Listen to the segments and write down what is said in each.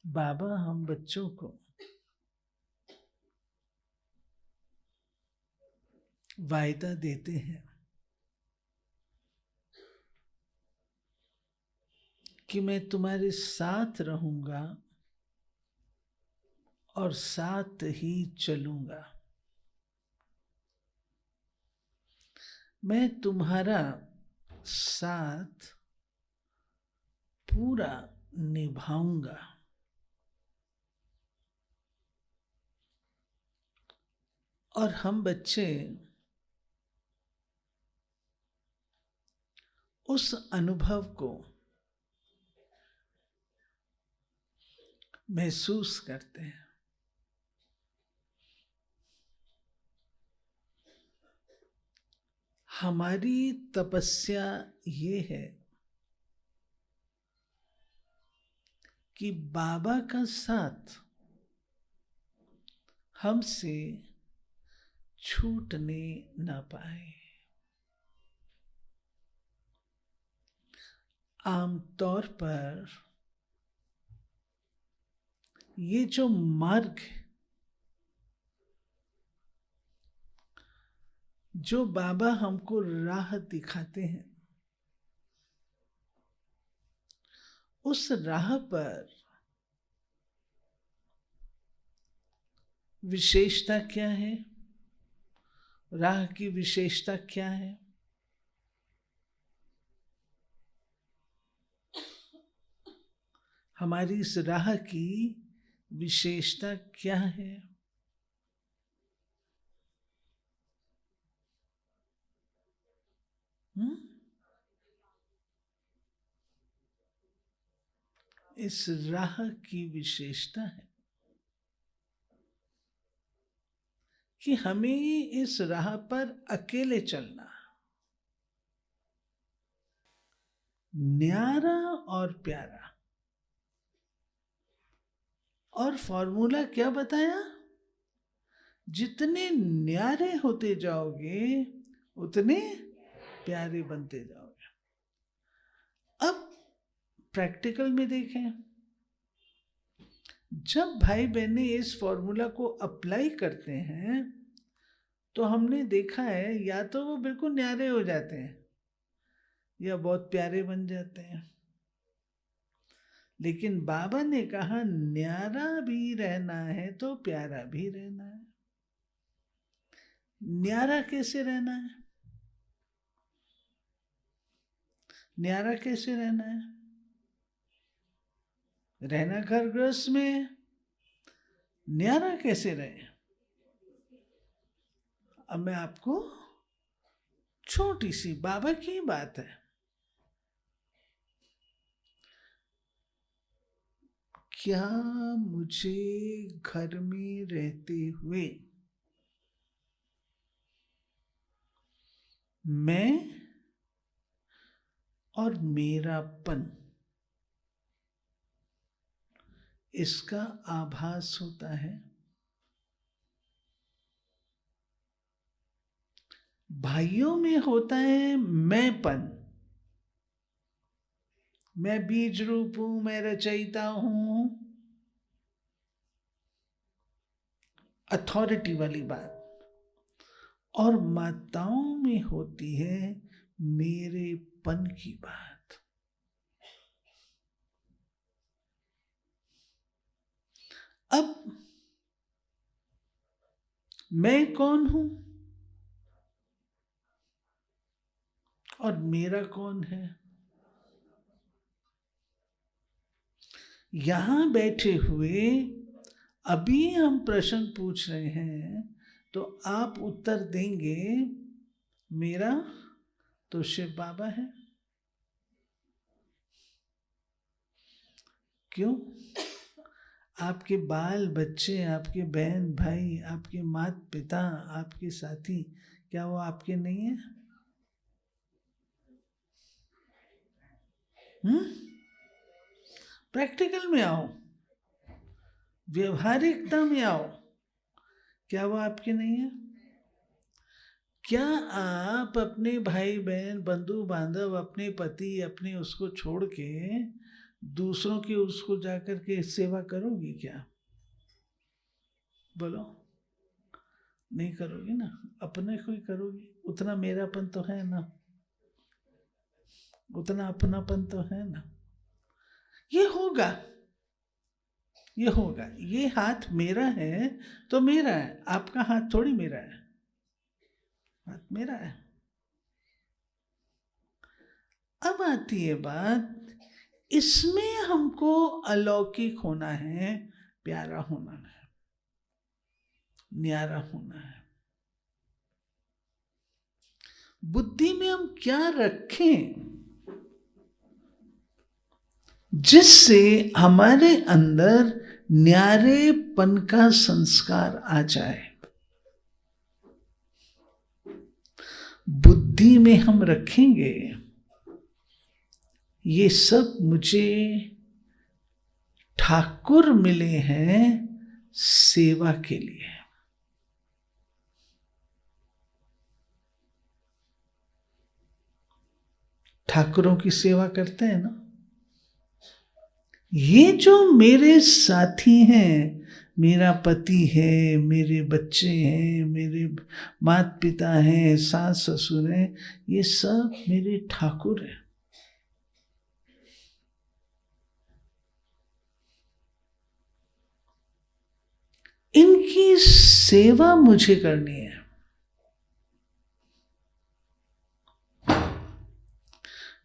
बाबा हम बच्चों को वायदा देते हैं कि मैं तुम्हारे साथ रहूंगा और साथ ही चलूंगा। मैं तुम्हारा साथ पूरा निभाऊंगा। और हम बच्चे उस अनुभव को महसूस करते हैं। हमारी तपस्या ये है कि बाबा का साथ हमसे छूटने ना पाए। आमतौर पर ये जो मार्ग है, जो बाबा हमको राह दिखाते हैं, उस राह पर विशेषता क्या है? राह की विशेषता क्या है? हमारी इस राह की विशेषता क्या है? इस राह की विशेषता है कि हमें इस राह पर अकेले चलना, न्यारा और प्यारा। और फॉर्मूला क्या बताया? जितने न्यारे होते जाओगे उतने प्यारे बनते जाओगे। अब प्रैक्टिकल में देखें, जब भाई बहनें इस फॉर्मूला को अप्लाई करते हैं तो हमने देखा है या तो वो बिल्कुल न्यारे हो जाते हैं या बहुत प्यारे बन जाते हैं। लेकिन बाबा ने कहा न्यारा भी रहना है तो प्यारा भी रहना है। न्यारा कैसे रहना है? न्यारा कैसे रहना है? रहना घर गृहस्थ में, न्यारा कैसे रहे? अब मैं आपको छोटी सी बाबा की बात है। क्या मुझे घर में रहते हुए मैं और मेरापन इसका आभास होता है? भाइयों में होता है मैंपन, मैं बीज रूप हूं, मैं रचयिता हूं, अथॉरिटी वाली बात। और माताओं में होती है मेरेपन की बात। अब मैं कौन हूं और मेरा कौन है? यहां बैठे हुए अभी हम प्रश्न पूछ रहे हैं तो आप उत्तर देंगे मेरा तो शिव बाबा है। क्यों? आपके बाल बच्चे, आपके बहन भाई, आपके माता पिता, आपके साथी, क्या वो आपके नहीं है? प्रैक्टिकल में आओ, व्यवहारिकता में आओ, क्या वो आपके नहीं है? क्या आप अपने भाई बहन, बंधु बांधव, अपने पति, अपने उसको छोड़ के दूसरों की उसको जाकर के सेवा करोगी क्या? बोलो, नहीं करोगी ना, अपने को ही करोगी। उतना मेरापन तो है ना, उतना अपनापन तो है ना। ये होगा, ये होगा। ये हाथ मेरा है तो मेरा है, आपका हाथ थोड़ी मेरा है, हाथ मेरा है। अब आती है बात, इसमें हमको अलौकिक होना है, प्यारा होना है, न्यारा होना है। बुद्धि में हम क्या रखें जिससे हमारे अंदर न्यारेपन का संस्कार आ जाए। बुद्धि में हम रखेंगे ये सब मुझे ठाकुर मिले हैं सेवा के लिए। ठाकुरों की सेवा करते हैं ना, ये जो मेरे साथी हैं, मेरा पति है, मेरे बच्चे हैं, मेरे माता पिता हैं, सास ससुर हैं, ये सब मेरे ठाकुर हैं। इनकी सेवा मुझे करनी है।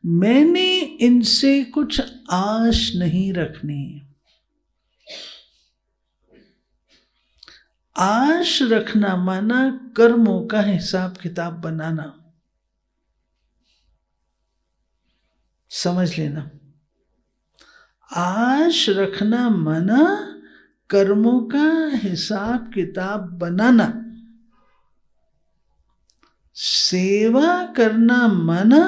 मैंने इनसे कुछ आश नहीं रखनी। आश रखना माना कर्मों का हिसाब किताब बनाना। समझ लेना, आश रखना माना कर्मों का हिसाब किताब बनाना। सेवा करना माना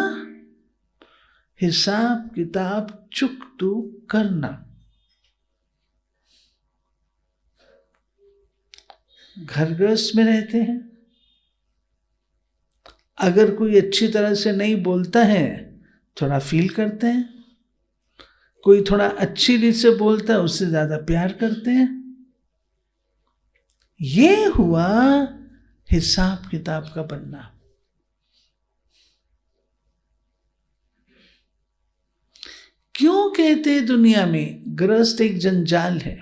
हिसाब किताब चुकतू करना। घर गृहस्थ में रहते हैं, अगर कोई अच्छी तरह से नहीं बोलता है थोड़ा फील करते हैं, कोई थोड़ा अच्छी रीत से बोलता है उससे ज्यादा प्यार करते हैं। ये हुआ हिसाब किताब का बनना। क्यों कहते हैं दुनिया में गृहस्थ एक जंजाल है?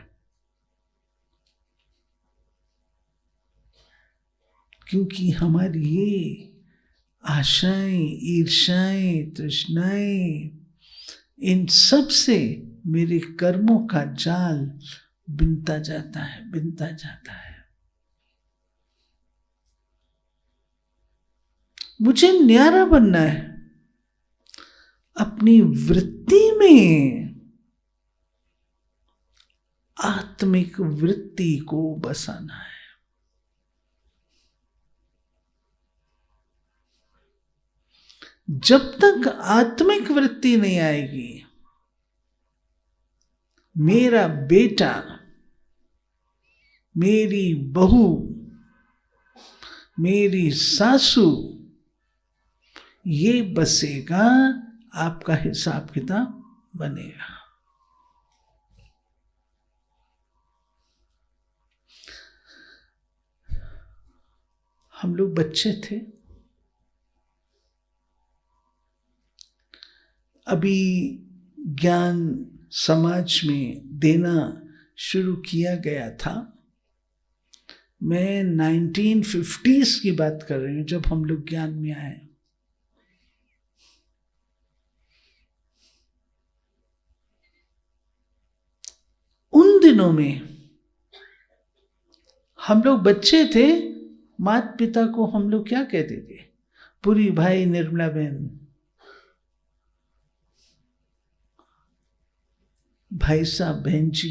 क्योंकि हमारी ये आशाएं, ईर्ष्याएं, तृष्णाएं, इन सब से मेरे कर्मों का जाल बिनता जाता है, बिनता जाता है। मुझे न्यारा बनना है, अपनी वृत्ति में आत्मिक वृत्ति को बसाना है। जब तक आत्मिक वृत्ति नहीं आएगी, मेरा बेटा, मेरी बहू, मेरी सासू, ये बसेगा, आपका हिसाब किताब बनेगा। हम लोग बच्चे थे, अभी ज्ञान समाज में देना शुरू किया गया था। मैं 1950s की बात कर रही हूँ, जब हम लोग ज्ञान में आए। उन दिनों में हम लोग बच्चे थे, माता पिता को हम लोग क्या कहते थे? पूरी भाई, निर्मला बहन, भाई साहब, बहन जी।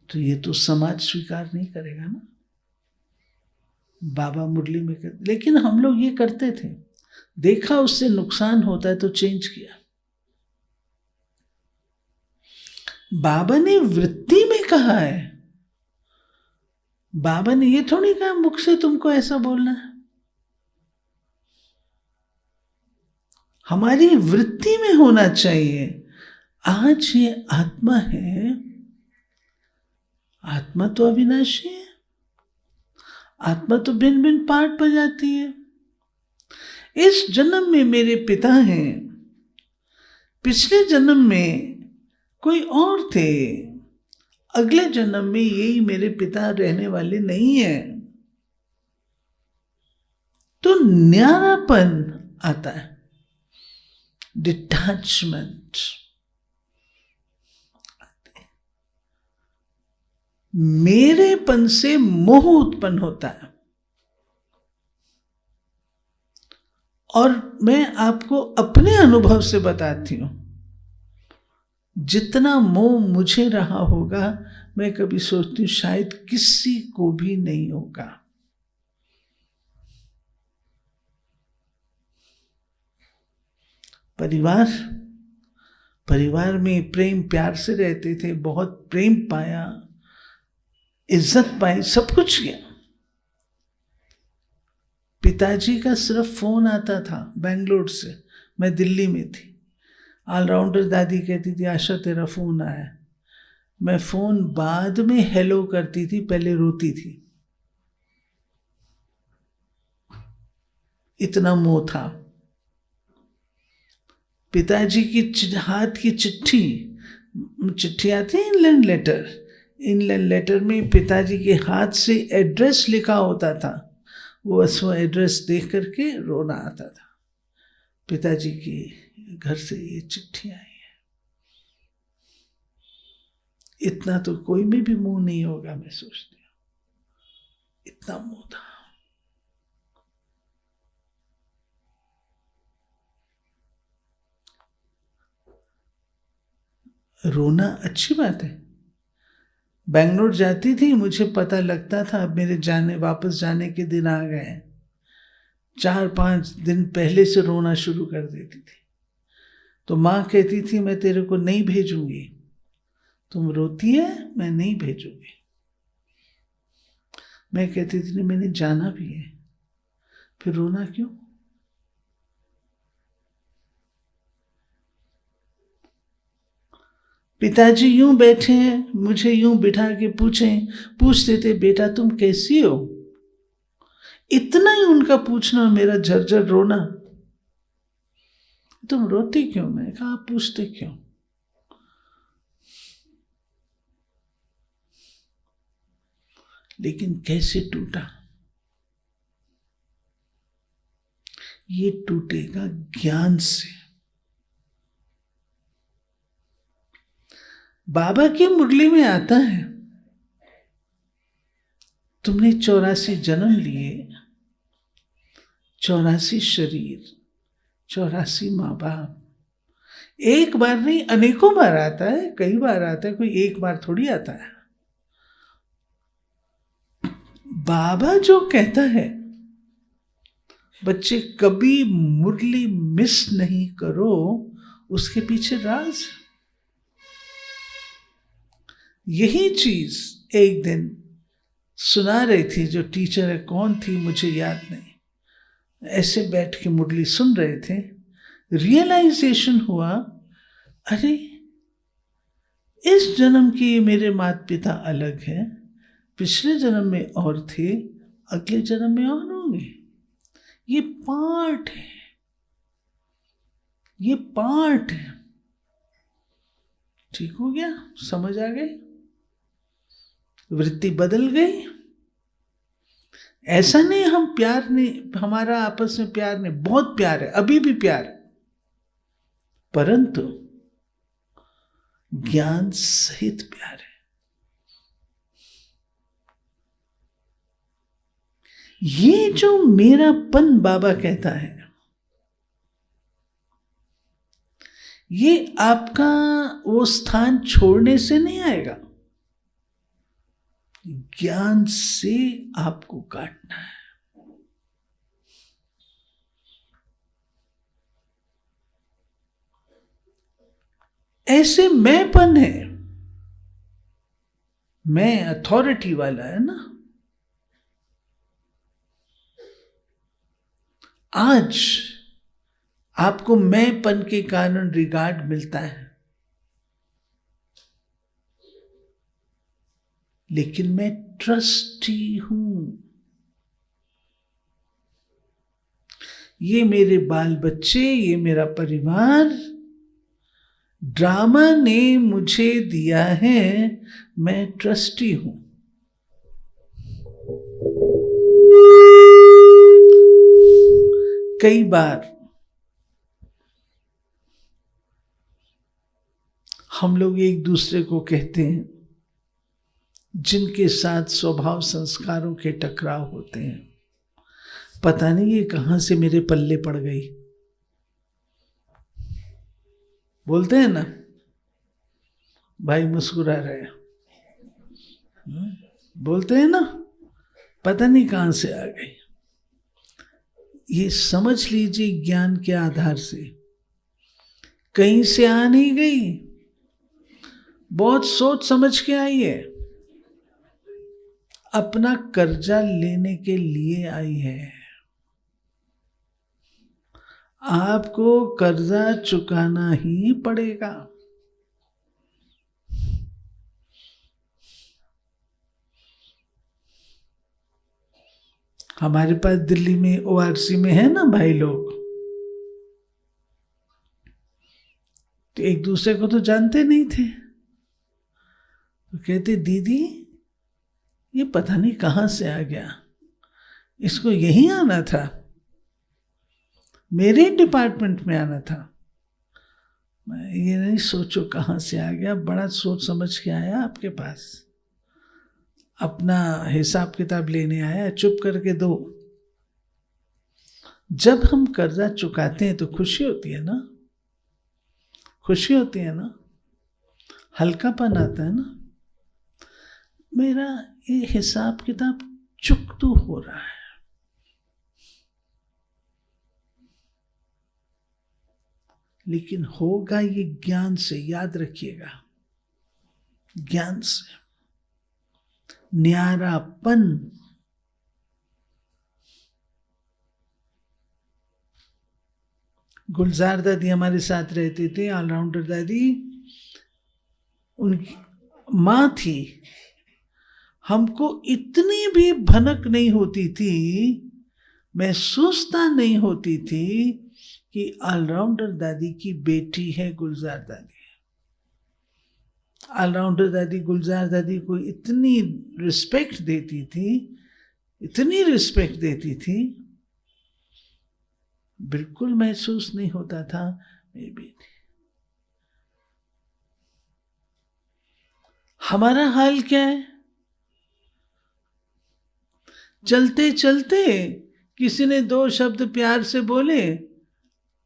तो ये तो समाज स्वीकार नहीं करेगा ना, बाबा मुरली में करते। लेकिन हम लोग ये करते थे, देखा उससे नुकसान होता है तो चेंज किया। बाबा ने वृत्ति में कहा है, बाबा ने ये थोड़ी कहा मुख से तुमको ऐसा बोलना है। हमारी वृत्ति में होना चाहिए। आज ये आत्मा है, आत्मा तो अविनाशी है, आत्मा तो भिन्न भिन्न पार्ट बजाती है। इस जन्म में मेरे पिता हैं, पिछले जन्म में कोई और थे, अगले जन्म में यही मेरे पिता रहने वाले नहीं है। तो न्यारापन आता है, डिटैचमेंट, मेरेपन से मोह उत्पन्न होता है। और मैं आपको अपने अनुभव से बताती हूं, जितना मोह मुझे रहा होगा, मैं कभी सोचती हूं शायद किसी को भी नहीं होगा। परिवार में प्रेम प्यार से रहते थे, बहुत प्रेम पाया, इज्जत पाई, सब कुछ किया। पिताजी का सिर्फ फोन आता था बेंगलोर से, मैं दिल्ली में थी। ऑलराउंडर दादी कहती थी आशा तेरा फोन आया। मैं फोन बाद में हेलो करती थी, पहले रोती थी, इतना मोह था। पिताजी की हाथ की चिट्ठी आती है, इंग्लैंड लेटर में पिताजी के हाथ से एड्रेस लिखा होता था। वो एड्रेस देख करके रोना आता था, पिताजी के घर से ये चिट्ठी आई है। इतना तो कोई में भी मुंह नहीं होगा, मैं सोचती हूँ, इतना मुंह था। रोना अच्छी बात है। बेंगलोर जाती थी, मुझे पता लगता था अब मेरे वापस जाने के दिन आ गए। 4-5 दिन पहले से रोना शुरू कर देती थी। तो माँ कहती थी मैं तेरे को नहीं भेजूंगी, तुम रोती है, मैं नहीं भेजूंगी। मैं कहती थी नहीं, मैंने जाना भी है, फिर रोना क्यों? पिताजी यूं बैठे हैं, मुझे यूं बिठा के पूछते थे बेटा तुम कैसी हो। इतना ही उनका पूछना, मेरा झरझर रोना, तुम रोती क्यों? मैंने कहा आप पूछते क्यों? लेकिन कैसे टूटा? ये टूटेगा ज्ञान से। बाबा की मुरली में आता है तुमने 84 जन्म लिए, 84 शरीर, 84 माँ बाप। एक बार नहीं, अनेकों बार आता है, कई बार आता है, कोई एक बार थोड़ी आता है। बाबा जो कहता है बच्चे कभी मुरली मिस नहीं करो, उसके पीछे राज। यही चीज एक दिन सुना रही थी, जो टीचर है, कौन थी मुझे याद नहीं, ऐसे बैठ के मुरली सुन रहे थे। रियलाइजेशन हुआ, अरे इस जन्म के मेरे माता पिता अलग हैं, पिछले जन्म में और थे, अगले जन्म में और होंगे। ये पार्ट है, ये पार्ट है। ठीक हो गया? समझ आ गई? वृत्ति बदल गई। ऐसा नहीं हम प्यार नहीं, हमारा आपस में प्यार नहीं, बहुत प्यार है, अभी भी प्यार है, परंतु ज्ञान सहित प्यार है। ये जो मेरापन बाबा कहता है, ये आपका वो स्थान छोड़ने से नहीं आएगा, ज्ञान से आपको काटना है। ऐसे मैंपन है, मैं अथॉरिटी वाला है ना। आज आपको मैंपन के कारण रिगार्ड मिलता है, लेकिन मैं ट्रस्टी हूं। ये मेरे बाल बच्चे, ये मेरा परिवार ड्रामा ने मुझे दिया है, मैं ट्रस्टी हूं। कई बार हम लोग एक दूसरे को कहते हैं, जिनके साथ स्वभाव संस्कारों के टकराव होते हैं, पता नहीं ये कहां से मेरे पल्ले पड़ गई। बोलते हैं ना, भाई मुस्कुरा रहे हैं, बोलते हैं ना, पता नहीं कहां से आ गई। ये समझ लीजिए ज्ञान के आधार से कहीं से आ नहीं गई, बहुत सोच समझ के आई है, अपना कर्जा लेने के लिए आई है। आपको कर्जा चुकाना ही पड़ेगा। हमारे पास दिल्ली में ORC में है ना भाई लोग, तो एक दूसरे को तो जानते नहीं थे, तो कहते दीदी ये पता नहीं कहां से आ गया, इसको यहीं आना था, मेरे डिपार्टमेंट में आना था। ये नहीं सोचो कहां से आ गया, बड़ा सोच समझ के आया आपके पास, अपना हिसाब किताब लेने आया, चुप करके दो। जब हम कर्जा चुकाते हैं तो खुशी होती है ना, खुशी होती है ना, हल्कापन आता है ना, मेरा ये हिसाब किताब चुकतू हो रहा है। लेकिन होगा ये ज्ञान से, याद रखिएगा, ज्ञान से, न्यारापन। गुलजार दादी हमारे साथ रहते थे, ऑलराउंडर दादी, उनकी माँ थी, हमको इतनी भी भनक नहीं होती थी, महसूसता नहीं होती थी कि ऑलराउंडर दादी की बेटी है गुलजार दादी। ऑलराउंडर दादी गुलजार दादी को इतनी रिस्पेक्ट देती थी, इतनी रिस्पेक्ट देती थी, बिल्कुल महसूस नहीं होता था मेरी बेटी। हमारा हाल क्या है? चलते चलते किसी ने दो शब्द प्यार से बोले,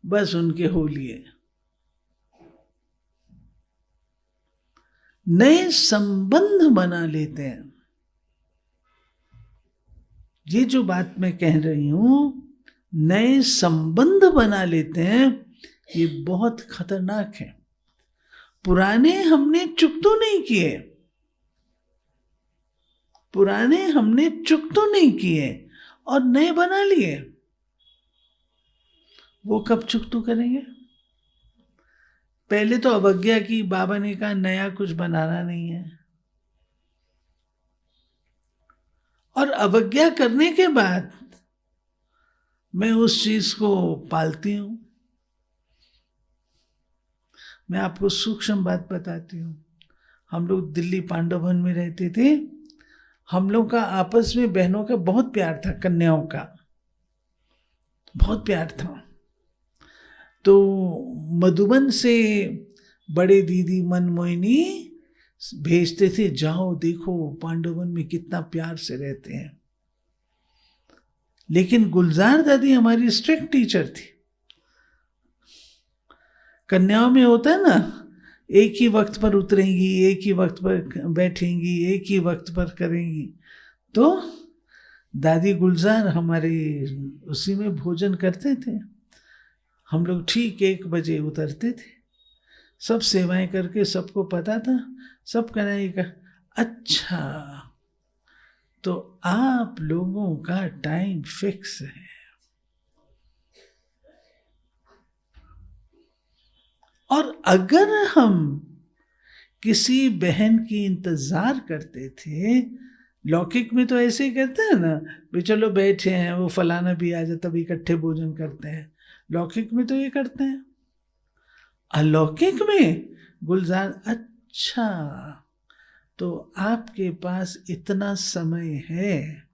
बस उनके हो लिए। नए संबंध बना लेते हैं। ये जो बात मैं कह रही हूं, नए संबंध बना लेते हैं, ये बहुत खतरनाक है। पुराने हमने चुकतो नहीं किए, पुराने हमने चुकतो नहीं किए और नए बना लिए। वो कब चुकतो करेंगे? पहले तो अवज्ञा की, बाबा ने कहा नया कुछ बनाना नहीं है, और अवज्ञा करने के बाद मैं उस चीज को पालती हूं। मैं आपको सूक्ष्म बात बताती हूं। हम लोग दिल्ली पांडव भवन में रहते थे, हम लोग का आपस में बहनों का बहुत प्यार था, कन्याओं का बहुत प्यार था। तो मधुबन से बड़े दीदी मनमोहिनी भेजते थे, जाओ देखो पांडवन में कितना प्यार से रहते हैं। लेकिन गुलजार दादी हमारी स्ट्रिक्ट टीचर थी। कन्याओं में होता है ना, एक ही वक्त पर उतरेंगी, एक ही वक्त पर बैठेंगी, एक ही वक्त पर करेंगी। तो दादी गुलजार हमारे उसी में भोजन करते थे। हम लोग ठीक 1 बजे उतरते थे, सब सेवाएं करके, सबको पता था, सब कराएगा। अच्छा, तो आप लोगों का टाइम फिक्स है। और अगर हम किसी बहन की इंतजार करते थे, लौकिक में तो ऐसे ही करते हैं ना, भी चलो बैठे हैं, वो फलाना भी आ जाए तब इकट्ठे भोजन करते हैं, लौकिक में तो ये करते हैं। अलौकिक में गुलजार, अच्छा तो आपके पास इतना समय है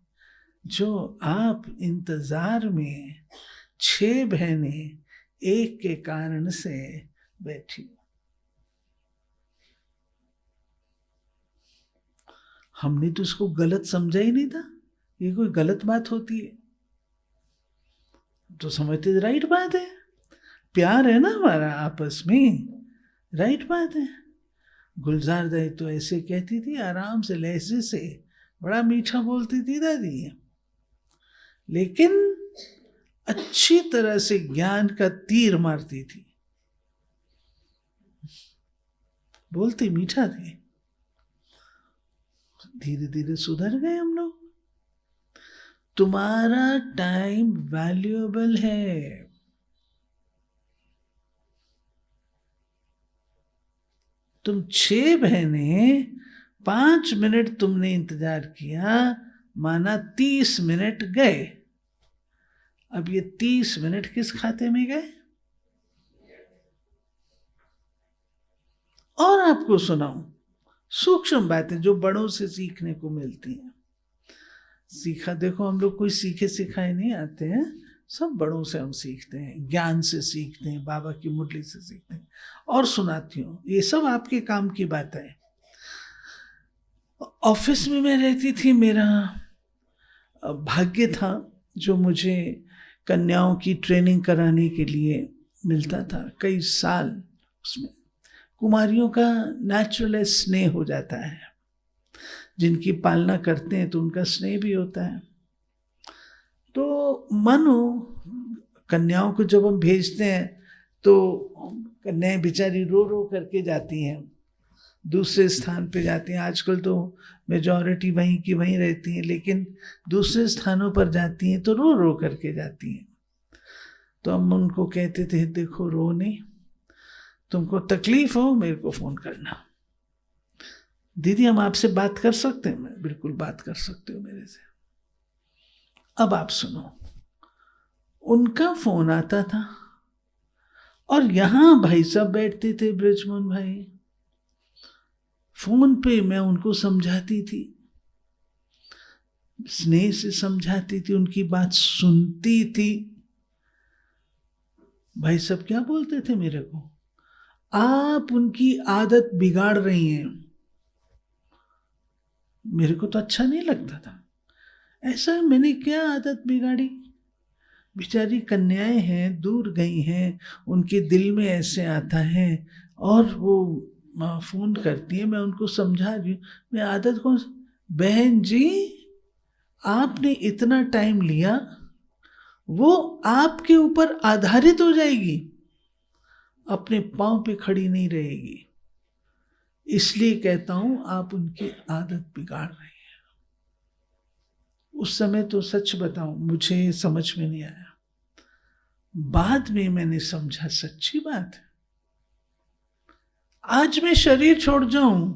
जो आप इंतजार में 6 बहनें एक के कारण से बैठी। हमने तो उसको गलत समझा ही नहीं था, ये कोई गलत बात होती है, तो समझते राइट बात है, प्यार है ना हमारा आपस में, राइट बात है। गुलजार दाई तो ऐसे कहती थी, आराम से लहजे से, बड़ा मीठा बोलती थी दादी, लेकिन अच्छी तरह से ज्ञान का तीर मारती थी, बोलती मीठा थी। धीरे धीरे सुधर गए हम लोग। तुम्हारा टाइम वैल्यूएबल है। तुम 6 बहनें, 5 मिनट तुमने इंतजार किया, माना 30 मिनट गए। अब ये 30 मिनट किस खाते में गए? और आपको सुनाऊं सूक्ष्म बातें जो बड़ों से सीखने को मिलती हैं। सीखा, देखो हम लोग कोई सीखे सिखाए नहीं आते हैं, सब बड़ों से हम सीखते हैं, ज्ञान से सीखते हैं, बाबा की मुरली से सीखते हैं। और सुनाती हूँ, ये सब आपके काम की बात है। ऑफिस में मैं रहती थी, मेरा भाग्य था जो मुझे कन्याओं की ट्रेनिंग कराने के लिए मिलता था, कई साल। उसमें कुमारियों का नेचुरल स्नेह हो जाता है, जिनकी पालना करते हैं तो उनका स्नेह भी होता है। तो मानो कन्याओं को जब हम भेजते हैं तो कन्याएं बेचारी रो रो करके जाती हैं, दूसरे स्थान पे जाती हैं। आजकल तो मेजॉरिटी वहीं की वहीं रहती हैं, लेकिन दूसरे स्थानों पर जाती हैं तो रो रो करके जाती हैं। तो हम उनको कहते थे, देखो रो नहीं, तुमको तकलीफ हो मेरे को फ़ोन करना, दीदी हम आपसे बात कर सकते हैं? मैं, बिल्कुल बात कर सकते हो मेरे से। अब आप सुनो, उनका फ़ोन आता था और यहाँ भाई साहब बैठते थे, ब्रजमोहन भाई, फ़ोन पे मैं उनको समझाती थी, स्नेह से समझाती थी, उनकी बात सुनती थी। भाई साहब क्या बोलते थे मेरे को, आप उनकी आदत बिगाड़ रही हैं। मेरे को तो अच्छा नहीं लगता था। ऐसा मैंने क्या आदत बिगाड़ी? बेचारी कन्याएं हैं, दूर गई हैं, उनके दिल में ऐसे आता है और वो फ़ोन करती है, मैं उनको समझा रही हूँ, मैं आदत कौन? बहन जी आपने इतना टाइम लिया, वो आपके ऊपर आधारित हो जाएगी, अपने पाँव पे खड़ी नहीं रहेगी। इसलिए कहता हूं आप उनकी आदत बिगाड़ रही हैं। उस समय तो सच बताऊं मुझे समझ में नहीं आया, बाद में मैंने समझा सच्ची बात है। आज मैं शरीर छोड़ जाऊं,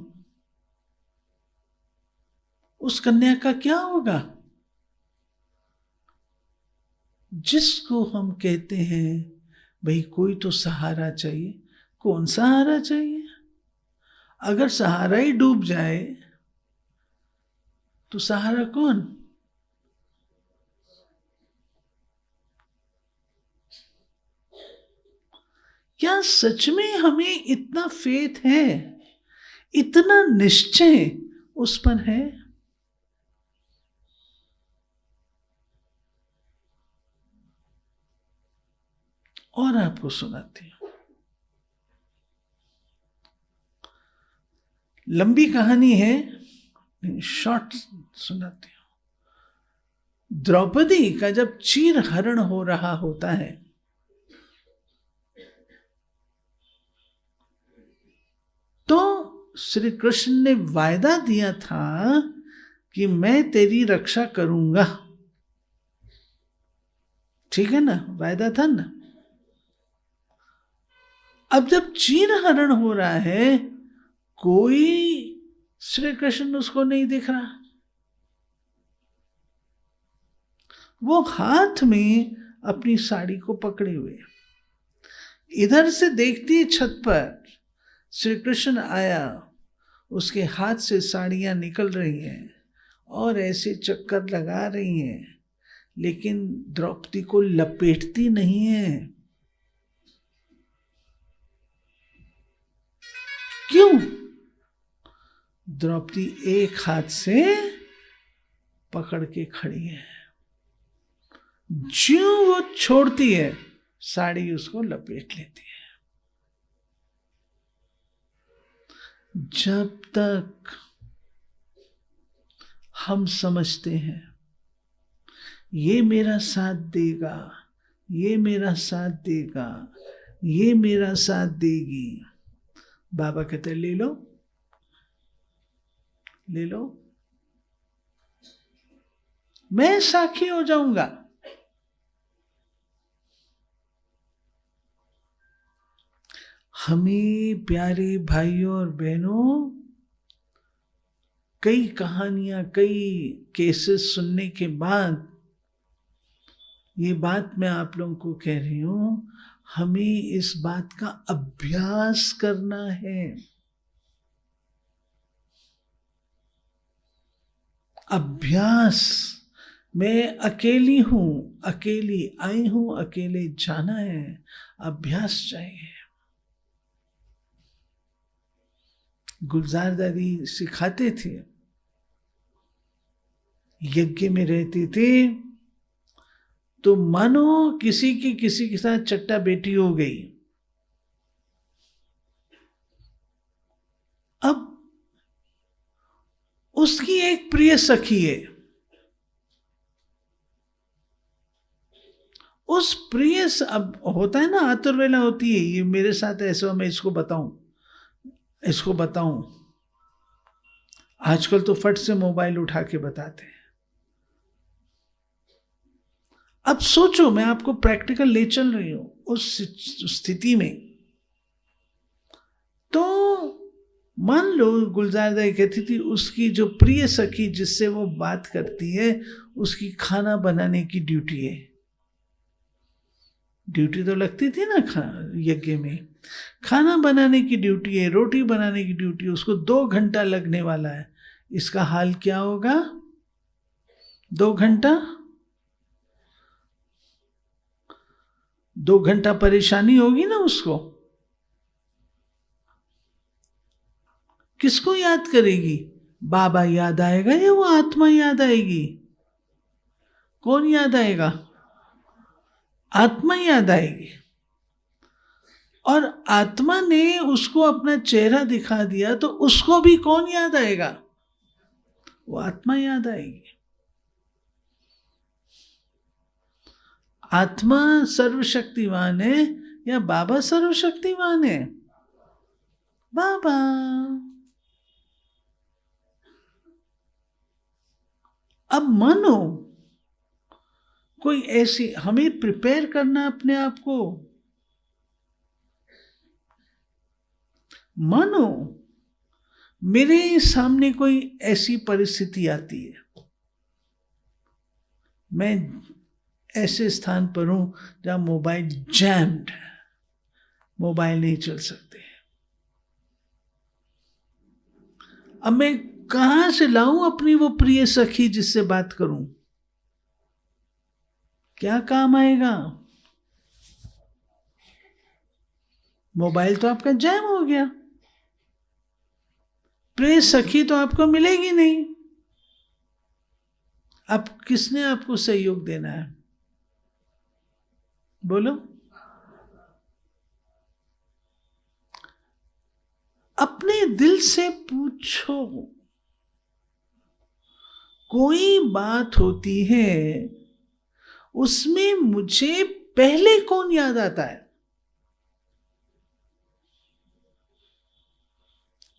उस कन्या का क्या होगा? जिसको हम कहते हैं भाई कोई तो सहारा चाहिए, कौन सहारा चाहिए? अगर सहारा ही डूब जाए तो सहारा कौन? क्या सच में हमें इतना फेथ है, इतना निश्चय उस पर है? और आपको सुनाती हूं, लंबी कहानी है, शॉर्ट सुनाती हूं। द्रौपदी का जब चीर हरण हो रहा होता है तो श्री कृष्ण ने वायदा दिया था कि मैं तेरी रक्षा करूंगा। ठीक है ना, वायदा था ना। अब जब चीर हरण हो रहा है, कोई श्री कृष्ण उसको नहीं दिख रहा। वो हाथ में अपनी साड़ी को पकड़े हुए, इधर से देखती छत पर श्री कृष्ण आया, उसके हाथ से साड़ियां निकल रही हैं और ऐसे चक्कर लगा रही हैं, लेकिन द्रौपदी को लपेटती नहीं है। क्यों? द्रौपदी एक हाथ से पकड़ के खड़ी है, ज्यों वो छोड़ती है साड़ी उसको लपेट लेती है। जब तक हम समझते हैं ये मेरा साथ देगा, ये मेरा साथ देगा, ये मेरा साथ देगी, बाबा कहते ले लो, ले लो, मैं साक्षी हो जाऊंगा। हमें प्यारे भाइयों और बहनों, कई कहानियां, कई केसेस सुनने के बाद ये बात मैं आप लोगों को कह रही हूं, हमें इस बात का अभ्यास करना है। अभ्यास। मैं अकेली हूं, अकेली आई हूं, अकेले जाना है, अभ्यास चाहिए। गुलजार दादी सिखाते थे, यज्ञ में रहते थे तो मानो किसी के साथ चट्टा बेटी हो गई। अब उसकी एक प्रिय सखी है, उस प्रिय अब होता है ना, आतुरवेला होती है, ये मेरे साथ ऐसा, मैं इसको बताऊं, इसको बताऊं। आजकल तो फट से मोबाइल उठा के बताते हैं। अब सोचो, मैं आपको प्रैक्टिकल ले चल रही हूं उस स्थिति में। तो मान लो गुलजार दाई कहती थी उसकी जो प्रिय सखी जिससे वो बात करती है, उसकी खाना बनाने की ड्यूटी है। ड्यूटी तो लगती थी ना यज्ञ में, खाना बनाने की ड्यूटी है, रोटी बनाने की ड्यूटी है, उसको 2 घंटा लगने वाला है। इसका हाल क्या होगा? 2 घंटा, 2 घंटा परेशानी होगी ना उसको। किसको याद करेगी? बाबा याद आएगा या वो आत्मा याद आएगी? कौन याद आएगा? आत्मा याद आएगी। और आत्मा ने उसको अपना चेहरा दिखा दिया तो उसको भी कौन याद आएगा? वो आत्मा याद आएगी। आत्मा सर्वशक्तिमान है या बाबा सर्वशक्तिमान है? बाबा। अब मानो कोई ऐसी, हमें प्रिपेयर करना अपने आप को। मानो मेरे सामने कोई ऐसी परिस्थिति आती है, मैं ऐसे स्थान पर हूं जहां मोबाइल जैम्ड है, मोबाइल नहीं चल सकते। अब मैं कहां से लाऊं अपनी वो प्रिय सखी जिससे बात करूं? क्या काम आएगा? मोबाइल तो आपका जैम हो गया, प्रिय सखी तो आपको मिलेगी नहीं। अब किसने आपको सहयोग देना है? बोलो। अपने दिल से पूछो, कोई बात होती है उसमें मुझे पहले कौन याद आता है?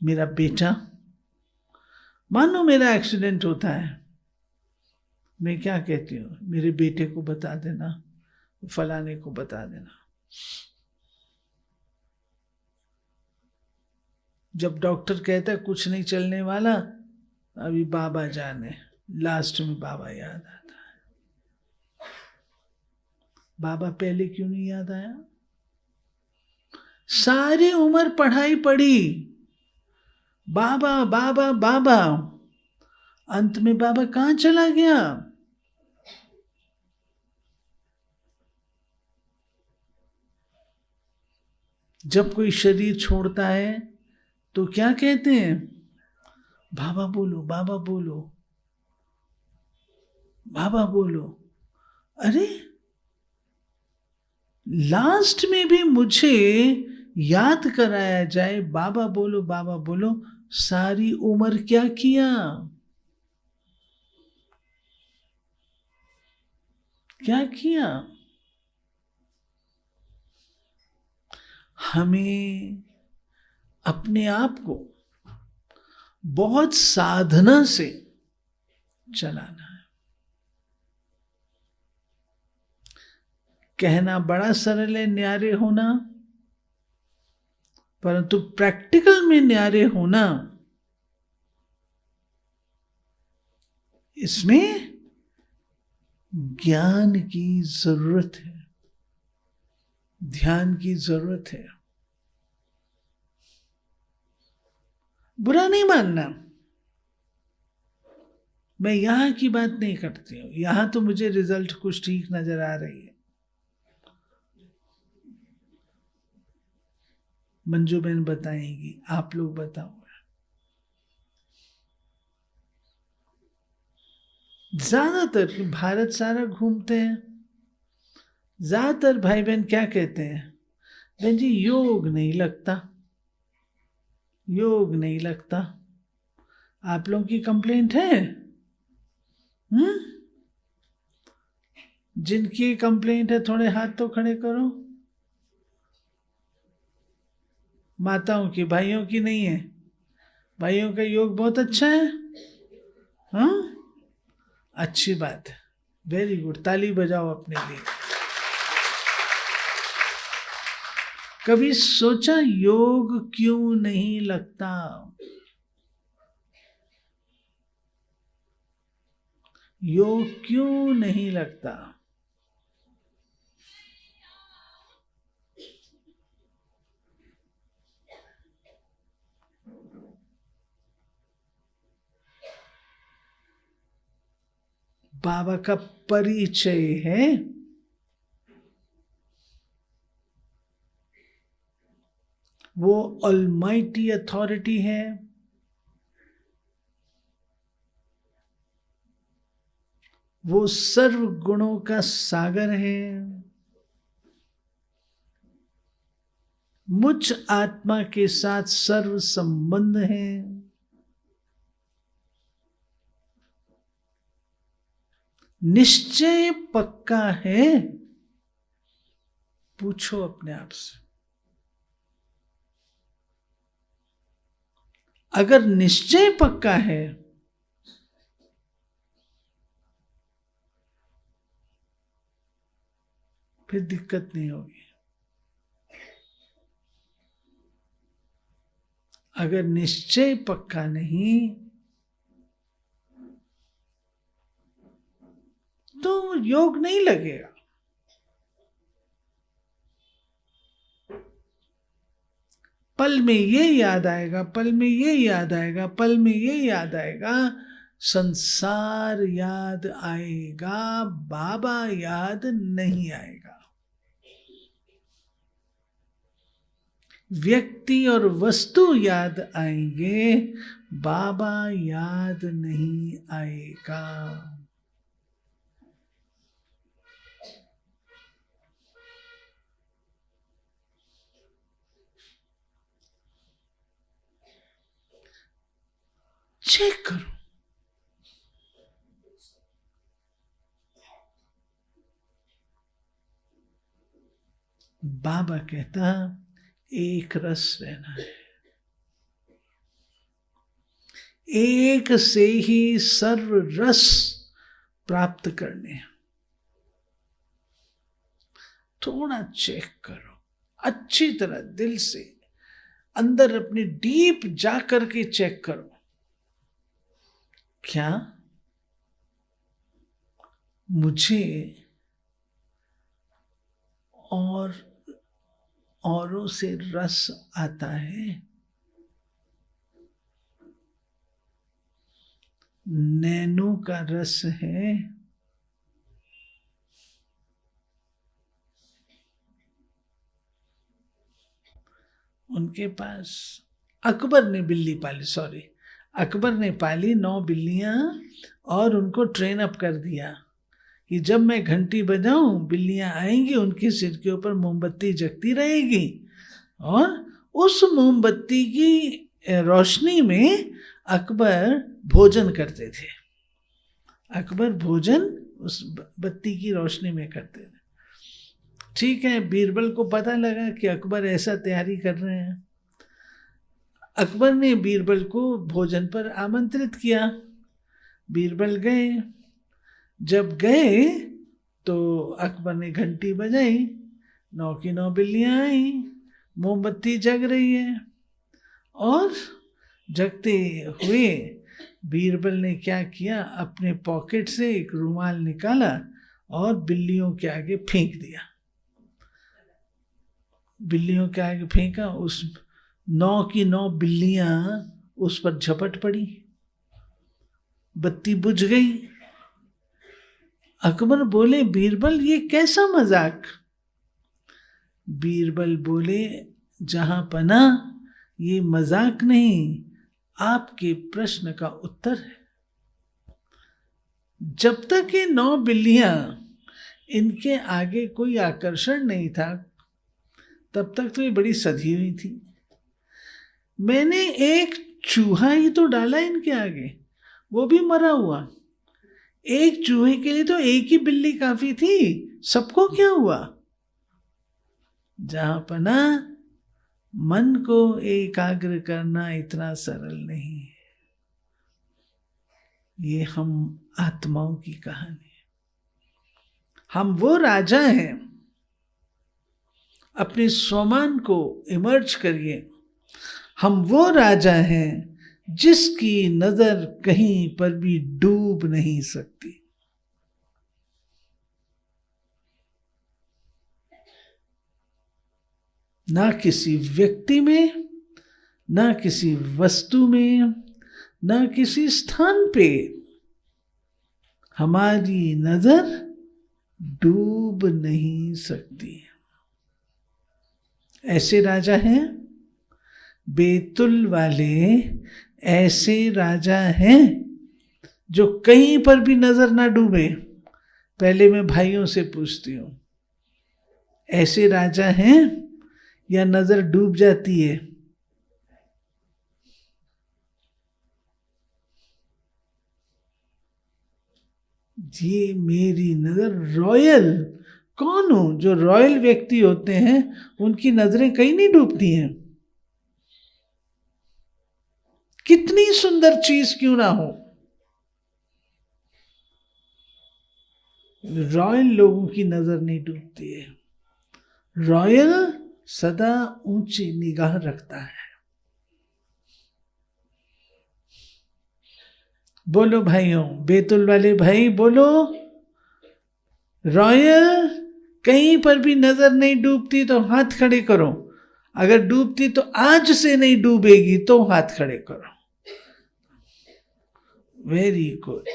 मेरा बेटा। मानो मेरा एक्सीडेंट होता है, मैं क्या कहती हूँ? मेरे बेटे को बता देना, फलाने को बता देना। जब डॉक्टर कहता है कुछ नहीं चलने वाला, अभी बाबा जाने, लास्ट में बाबा याद आता है। बाबा पहले क्यों नहीं याद आया? सारी उम्र पढ़ाई पढ़ी, बाबा बाबा बाबा, अंत में बाबा कहां चला गया? जब कोई शरीर छोड़ता है तो क्या कहते हैं? बाबा बोलो, बाबा बोलो, बाबा बोलो। अरे लास्ट में भी मुझे याद कराया जाए, बाबा बोलो, बाबा बोलो। सारी उम्र क्या किया? क्या किया? हमें अपने आप को बहुत साधना से चलाना है। कहना बड़ा सरल है न्यारे होना, परंतु प्रैक्टिकल में न्यारे होना, इसमें ज्ञान की जरूरत है, ध्यान की जरूरत है। बुरा नहीं मानना, मैं यहां की बात नहीं करती हूं, यहां तो मुझे रिजल्ट कुछ ठीक नजर आ रही है। मंजू बहन बताएंगी, आप लोग बताओ। ज्यादातर भारत सारा घूमते हैं, ज्यादातर भाई बहन क्या कहते हैं? बहन जी योग नहीं लगता, योग नहीं लगता। आप लोगों की कंप्लेंट है? जिनकी कंप्लेंट है थोड़े हाथ तो खड़े करो। माताओं की, भाइयों की नहीं है? भाइयों का योग बहुत अच्छा है। हाँ, अच्छी बात है, वेरी गुड, ताली बजाओ अपने लिए। कभी सोचा योग क्यों नहीं लगता? योग क्यों नहीं लगता? बाबा का परिचय है, वो ऑलमाइटी अथॉरिटी है, वो सर्व गुणों का सागर है, मुझ आत्मा के साथ सर्व संबंध है। निश्चय पक्का है? पूछो अपने आप से। अगर निश्चय पक्का है फिर दिक्कत नहीं होगी। अगर निश्चय पक्का नहीं तो योग नहीं लगेगा। पल में ये याद आएगा, पल में ये याद आएगा, पल में ये याद आएगा, संसार याद आएगा, बाबा याद नहीं आएगा। व्यक्ति और वस्तु याद आएंगे, बाबा याद नहीं आएगा। चेक करो। बाबा कहता एक रस रहना है, एक से ही सर्व रस प्राप्त करने। थोड़ा चेक करो अच्छी तरह, दिल से, अंदर अपने डीप जा करके चेक करो, क्या मुझे और औरों से रस आता है? नैनो का रस है? उनके पास अकबर ने बिल्ली पाली, सॉरी, अकबर ने पाली 9 बिल्लियां और उनको ट्रेन अप कर दिया कि जब मैं घंटी बजाऊं बिल्लियां आएंगी, उनके सिर के ऊपर मोमबत्ती जगती रहेगी और उस मोमबत्ती की रोशनी में अकबर भोजन करते थे। अकबर भोजन उस बत्ती की रोशनी में करते थे। ठीक है, बीरबल को पता लगा कि अकबर ऐसा तैयारी कर रहे हैं। अकबर ने बीरबल को भोजन पर आमंत्रित किया। बीरबल गए। जब गए तो अकबर ने घंटी बजाई, 9 की 9 बिल्लियां आई, मोमबत्ती जग रही है और जगते हुए बीरबल ने क्या किया, अपने पॉकेट से एक रुमाल निकाला और बिल्लियों के आगे फेंक दिया। बिल्लियों के आगे फेंका, उस 9 की 9 बिल्लियां उस पर झपट पड़ी, बत्ती बुझ गई। अकबर बोले, बीरबल ये कैसा मजाक? बीरबल बोले, जहां पना ये मजाक नहीं, आपके प्रश्न का उत्तर है। जब तक ये 9 बिल्लियां, इनके आगे कोई आकर्षण नहीं था, तब तक तो ये बड़ी सधी हुई थी। मैंने एक चूहा ही तो डाला इनके आगे, वो भी मरा हुआ। एक चूहे के लिए तो एक ही बिल्ली काफी थी, सबको क्या हुआ? जहां पना मन को एकाग्र करना इतना सरल नहीं है। ये हम आत्माओं की कहानी है। हम वो राजा हैं, अपने स्वमान को इमर्ज करिए। हम वो राजा हैं जिसकी नजर कहीं पर भी डूब नहीं सकती। ना किसी व्यक्ति में, ना किसी वस्तु में, ना किसी स्थान पे हमारी नजर डूब नहीं सकती। ऐसे राजा हैं बेतुल वाले, ऐसे राजा हैं जो कहीं पर भी नजर ना डूबे। पहले मैं भाइयों से पूछती हूं, ऐसे राजा हैं या नजर डूब जाती है? ये मेरी नजर रॉयल, कौन हो? जो रॉयल व्यक्ति होते हैं उनकी नजरें कहीं नहीं डूबती हैं, कितनी सुंदर चीज क्यों ना हो। रॉयल लोगों की नजर नहीं डूबती है। रॉयल सदा ऊंची निगाह रखता है। बोलो भाइयों, बेतुल वाले भाई बोलो, रॉयल कहीं पर भी नजर नहीं डूबती तो हाथ खड़े करो। अगर डूबती तो आज से नहीं डूबेगी, तो हाथ खड़े करो। Very good.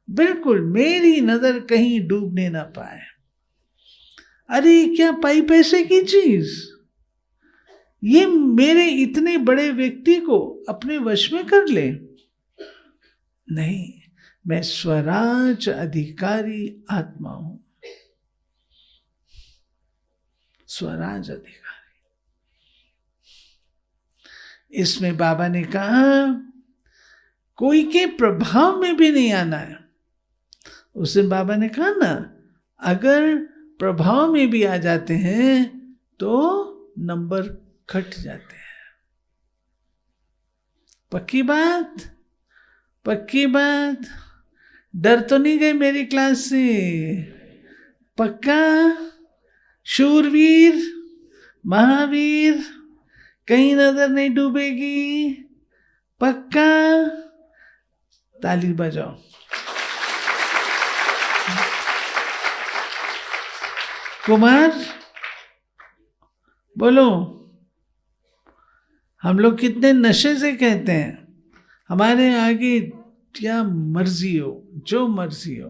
बिल्कुल, मेरी नजर कहीं डूबने ना पाए। अरे क्या पाई पैसे की चीज, ये मेरे इतने बड़े व्यक्ति को अपने वश में कर ले? नहीं, मैं स्वराज अधिकारी आत्मा हूं, स्वराज अधिकारी। इसमें बाबा ने कहा कोई के प्रभाव में भी नहीं आना है। उस दिन बाबा ने कहा ना, अगर प्रभाव में भी आ जाते हैं तो नंबर कट जाते हैं। पक्की बात, पक्की बात। डर तो नहीं गए मेरी क्लास से? पक्का? शूरवीर, महावीर, कहीं नजर नहीं डूबेगी, पक्का? ताली बजाओ। कुमार बोलो। हम लोग कितने नशे से कहते हैं हमारे आगे क्या मर्जी हो, जो मर्जी हो,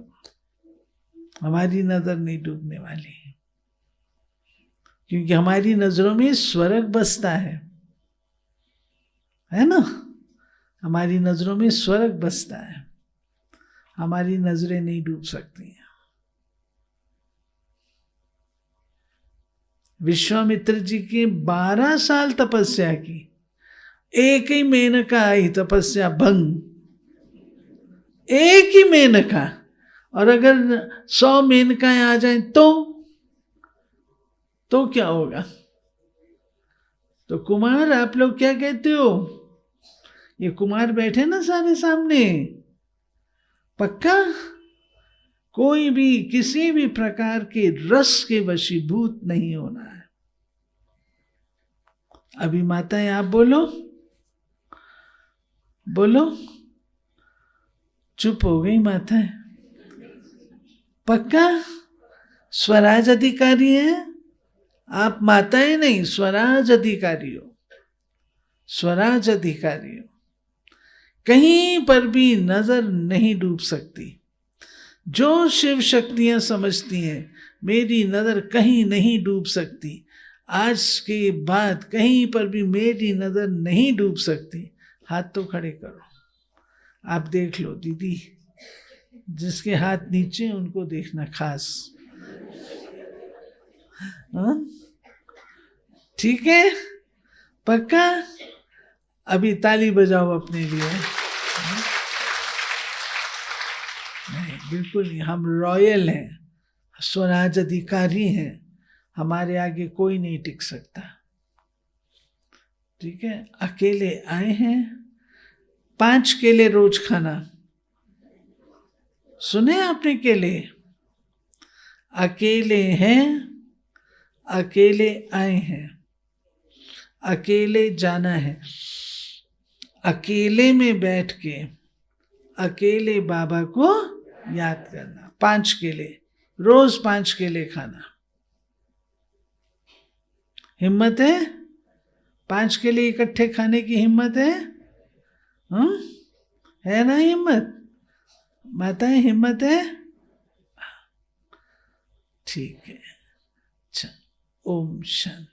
हमारी नजर नहीं डूबने वाली, क्योंकि हमारी नजरों में स्वर्ग बसता है ना? हमारी नजरों में स्वर्ग बसता है, हमारी नजरें नहीं डूब सकती हैं। विश्वामित्र जी की 12 साल तपस्या की, एक ही मेनका आई तपस्या भंग, एक ही मेनका। और अगर 100 मेनकाएं आ जाएं तो क्या होगा? तो कुमार आप लोग क्या कहते हो? ये कुमार बैठे ना सारे सामने, पक्का कोई भी किसी भी प्रकार के रस के वशीभूत नहीं होना है। अभी माताएं आप बोलो, बोलो। चुप हो गई माताएं। पक्का स्वराज अधिकारी है आप? माताएं नहीं, स्वराज अधिकारी हो, स्वराज अधिकारी हो। कहीं पर भी नजर नहीं डूब सकती। जो शिव शक्तियां समझती हैं मेरी नजर कहीं नहीं डूब सकती, आज के बाद कहीं पर भी मेरी नजर नहीं डूब सकती, हाथ तो खड़े करो। आप देख लो दीदी, जिसके हाथ नीचे उनको देखना खास, हाँ? ठीक है, पक्का? अभी ताली बजाओ अपने लिए। नहीं, बिल्कुल नहीं, हम रॉयल हैं, स्वराज अधिकारी हैं, हमारे आगे कोई नहीं टिक सकता। ठीक है, अकेले आए हैं, 5 केले रोज खाना, सुने आपने? केले अकेले हैं, अकेले आए हैं, अकेले जाना है, अकेले में बैठ के अकेले बाबा को याद करना। 5 केले रोज, 5 केले खाना। हिम्मत है? 5 केले इकट्ठे खाने की हिम्मत है? है ना हिम्मत? माताएं हिम्मत है? ठीक है, अच्छा। ओम शांति।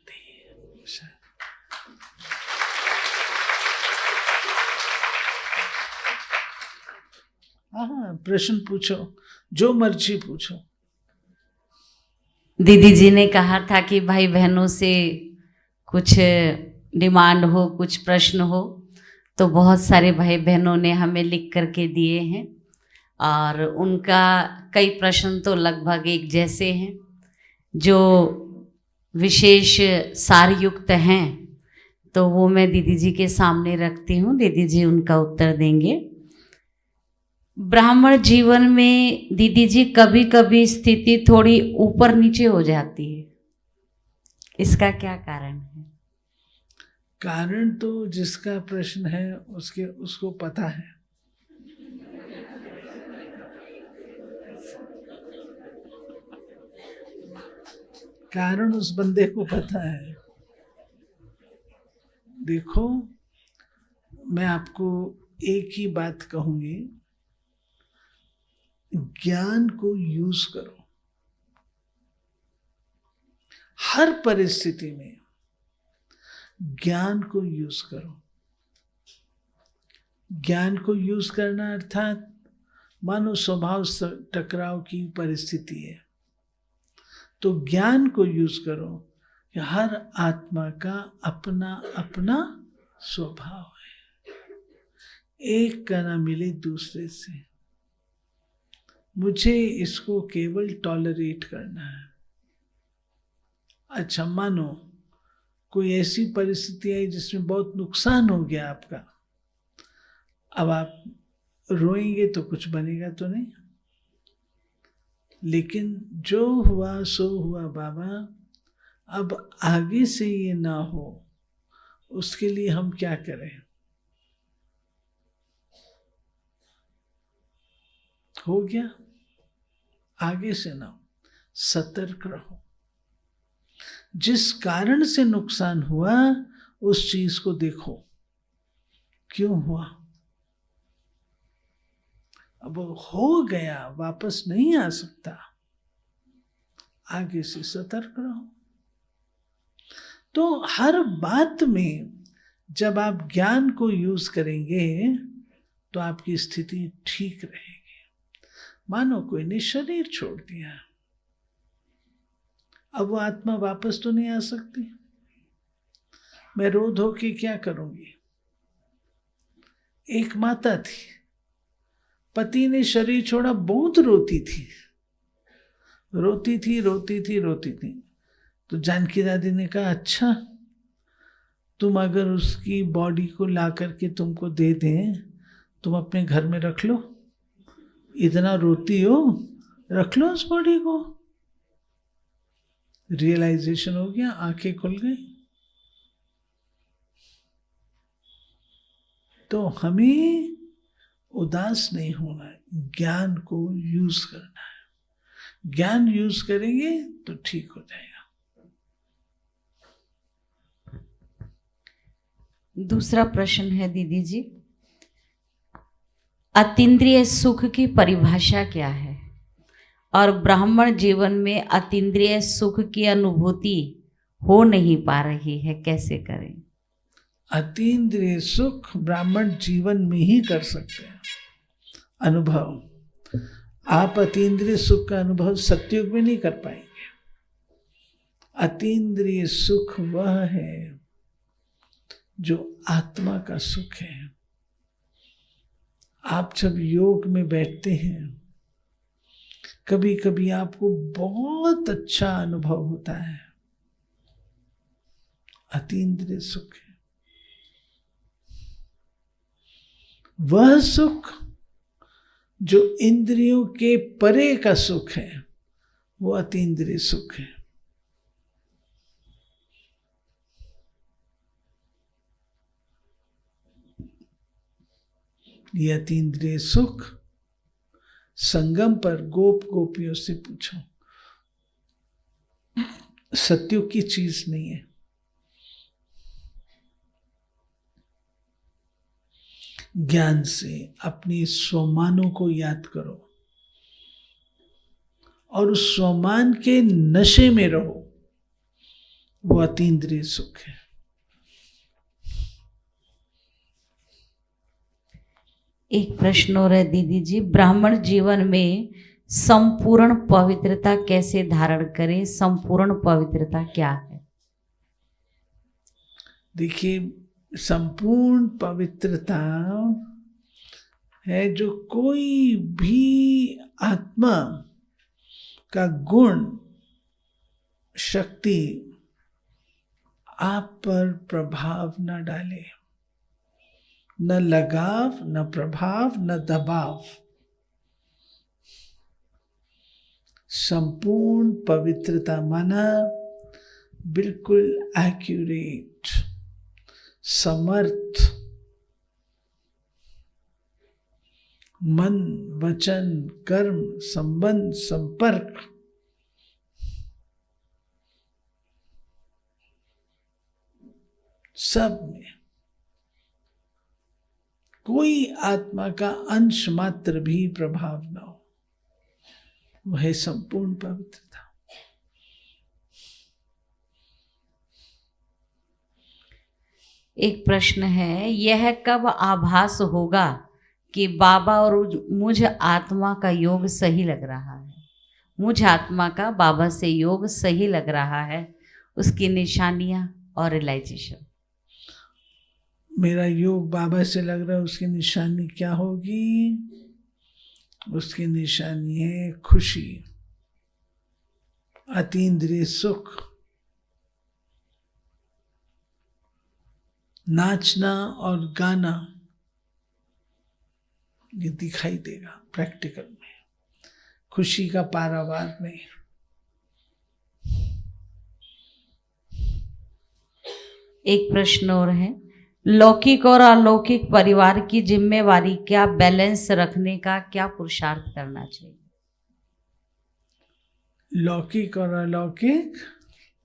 हाँ, प्रश्न पूछो, जो मर्जी पूछो। दीदी जी ने कहा था कि भाई बहनों से कुछ डिमांड हो, कुछ प्रश्न हो, तो बहुत सारे भाई बहनों ने हमें लिख करके दिए हैं और उनका कई प्रश्न तो लगभग एक जैसे हैं, जो विशेष सारयुक्त हैं, तो वो मैं दीदी जी के सामने रखती हूँ। दीदी जी उनका उत्तर देंगे। ब्राह्मण जीवन में दीदी जी कभी कभी स्थिति थोड़ी ऊपर नीचे हो जाती है, इसका क्या कारण है? कारण तो जिसका प्रश्न है उसको पता है। कारण उस बंदे को पता है। देखो, मैं आपको एक ही बात कहूंगी, ज्ञान को यूज करो हर परिस्थिति में, ज्ञान को यूज करो। ज्ञान को यूज करना अर्थात मानो स्वभाव टकराव की परिस्थिति है, तो ज्ञान को यूज करो कि हर आत्मा का अपना अपना स्वभाव है, एक का ना मिले दूसरे से। मुझे इसको केवल टॉलरेट करना है। अच्छा, मानो कोई ऐसी परिस्थिति आई जिसमें बहुत नुकसान हो गया आपका, अब आप रोएंगे तो कुछ बनेगा तो नहीं, लेकिन जो हुआ सो हुआ बाबा, अब आगे से ये ना हो, उसके लिए हम क्या करें? हो गया? आगे से ना, सतर्क रहो। जिस कारण से नुकसान हुआ उस चीज को देखो, क्यों हुआ? अब वो हो गया, वापस नहीं आ सकता, आगे से सतर्क रहो। तो हर बात में जब आप ज्ञान को यूज करेंगे तो आपकी स्थिति ठीक रहेगी। मानो कोई ने शरीर छोड़ दिया, अब वो आत्मा वापस तो नहीं आ सकती। मैं रो धो के क्या करूंगी? एक माता थी, पति ने शरीर छोड़ा, बहुत रोती थी, रोती थी, रोती थी, रोती थी। तो जानकी दादी ने कहा, अच्छा तुम अगर उसकी बॉडी को ला करके तुमको दे दें, तुम अपने घर में रख लो, इतना रोती हो, रख लो उस बॉडी को। रियलाइजेशन हो गया, आंखें खुल गई। तो हमें उदास नहीं होना है, ज्ञान को यूज करना है। ज्ञान यूज करेंगे तो ठीक हो जाएगा। दूसरा प्रश्न है दीदी जी, अतीन्द्रिय सुख की परिभाषा क्या है और ब्राह्मण जीवन में अतीन्द्रिय सुख की अनुभूति हो नहीं पा रही है, कैसे करें? अतीन्द्रिय सुख ब्राह्मण जीवन में ही कर सकते हैं अनुभव। आप अतीन्द्रिय सुख का अनुभव सतयुग में नहीं कर पाएंगे। अतीन्द्रिय सुख वह है जो आत्मा का सुख है। आप जब योग में बैठते हैं, कभी कभी आपको बहुत अच्छा अनुभव होता है, अतीन्द्रिय सुख है। वह सुख जो इंद्रियों के परे का सुख है, वो अतीन्द्रिय सुख है। ये अतीन्द्रिय सुख संगम पर गोप गोपियों से पूछो, सत्युग की चीज नहीं है। ज्ञान से अपनी स्वमानों को याद करो और उस स्वमान के नशे में रहो, वो अतीन्द्रिय सुख है। एक प्रश्न और है दीदी जी, ब्राह्मण जीवन में संपूर्ण पवित्रता कैसे धारण करें? संपूर्ण पवित्रता क्या है? देखिए, संपूर्ण पवित्रता है जो कोई भी आत्मा का गुण शक्ति आप पर प्रभाव न डाले, न लगाव, न प्रभाव, न दबाव। संपूर्ण पवित्रता माना बिल्कुल एक्यूरेट, समर्थ, मन, वचन, कर्म, संबंध, संपर्क, सब में कोई आत्मा का अंश मात्र भी प्रभाव न हो, वह संपूर्ण पवित्रता। एक प्रश्न है, यह कब आभास होगा कि बाबा और मुझ आत्मा का योग सही लग रहा है? मुझ आत्मा का बाबा से योग सही लग रहा है, उसकी निशानियां और रियलाइजेशन। मेरा योग बाबा से लग रहा है, उसकी निशानी क्या होगी? उसकी निशानी है खुशी, अतीन्द्रिय सुख, नाचना और गाना, ये दिखाई देगा प्रैक्टिकल में। खुशी का पारावार नहीं। एक प्रश्न और है, लौकिक और अलौकिक परिवार की जिम्मेवारी क्या बैलेंस रखने का क्या पुरुषार्थ करना चाहिए? लौकिक और अलौकिक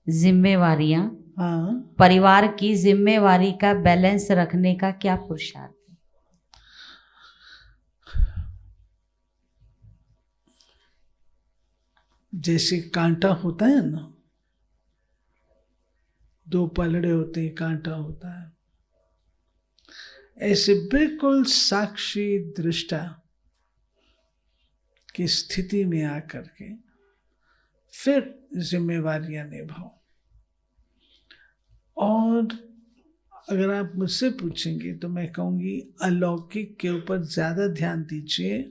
जिम्मेवारियां, हाँ, परिवार की जिम्मेवारी का बैलेंस रखने का क्या पुरुषार्थ है? जैसे कांटा होता है ना, दो पलड़े होते हैं, कांटा होता है, ऐसे बिल्कुल साक्षी दृष्टा की स्थिति में आकर के फिर जिम्मेवारियां निभाओ। और अगर आप मुझसे पूछेंगे तो मैं कहूंगी अलौकिक के ऊपर ज्यादा ध्यान दीजिए,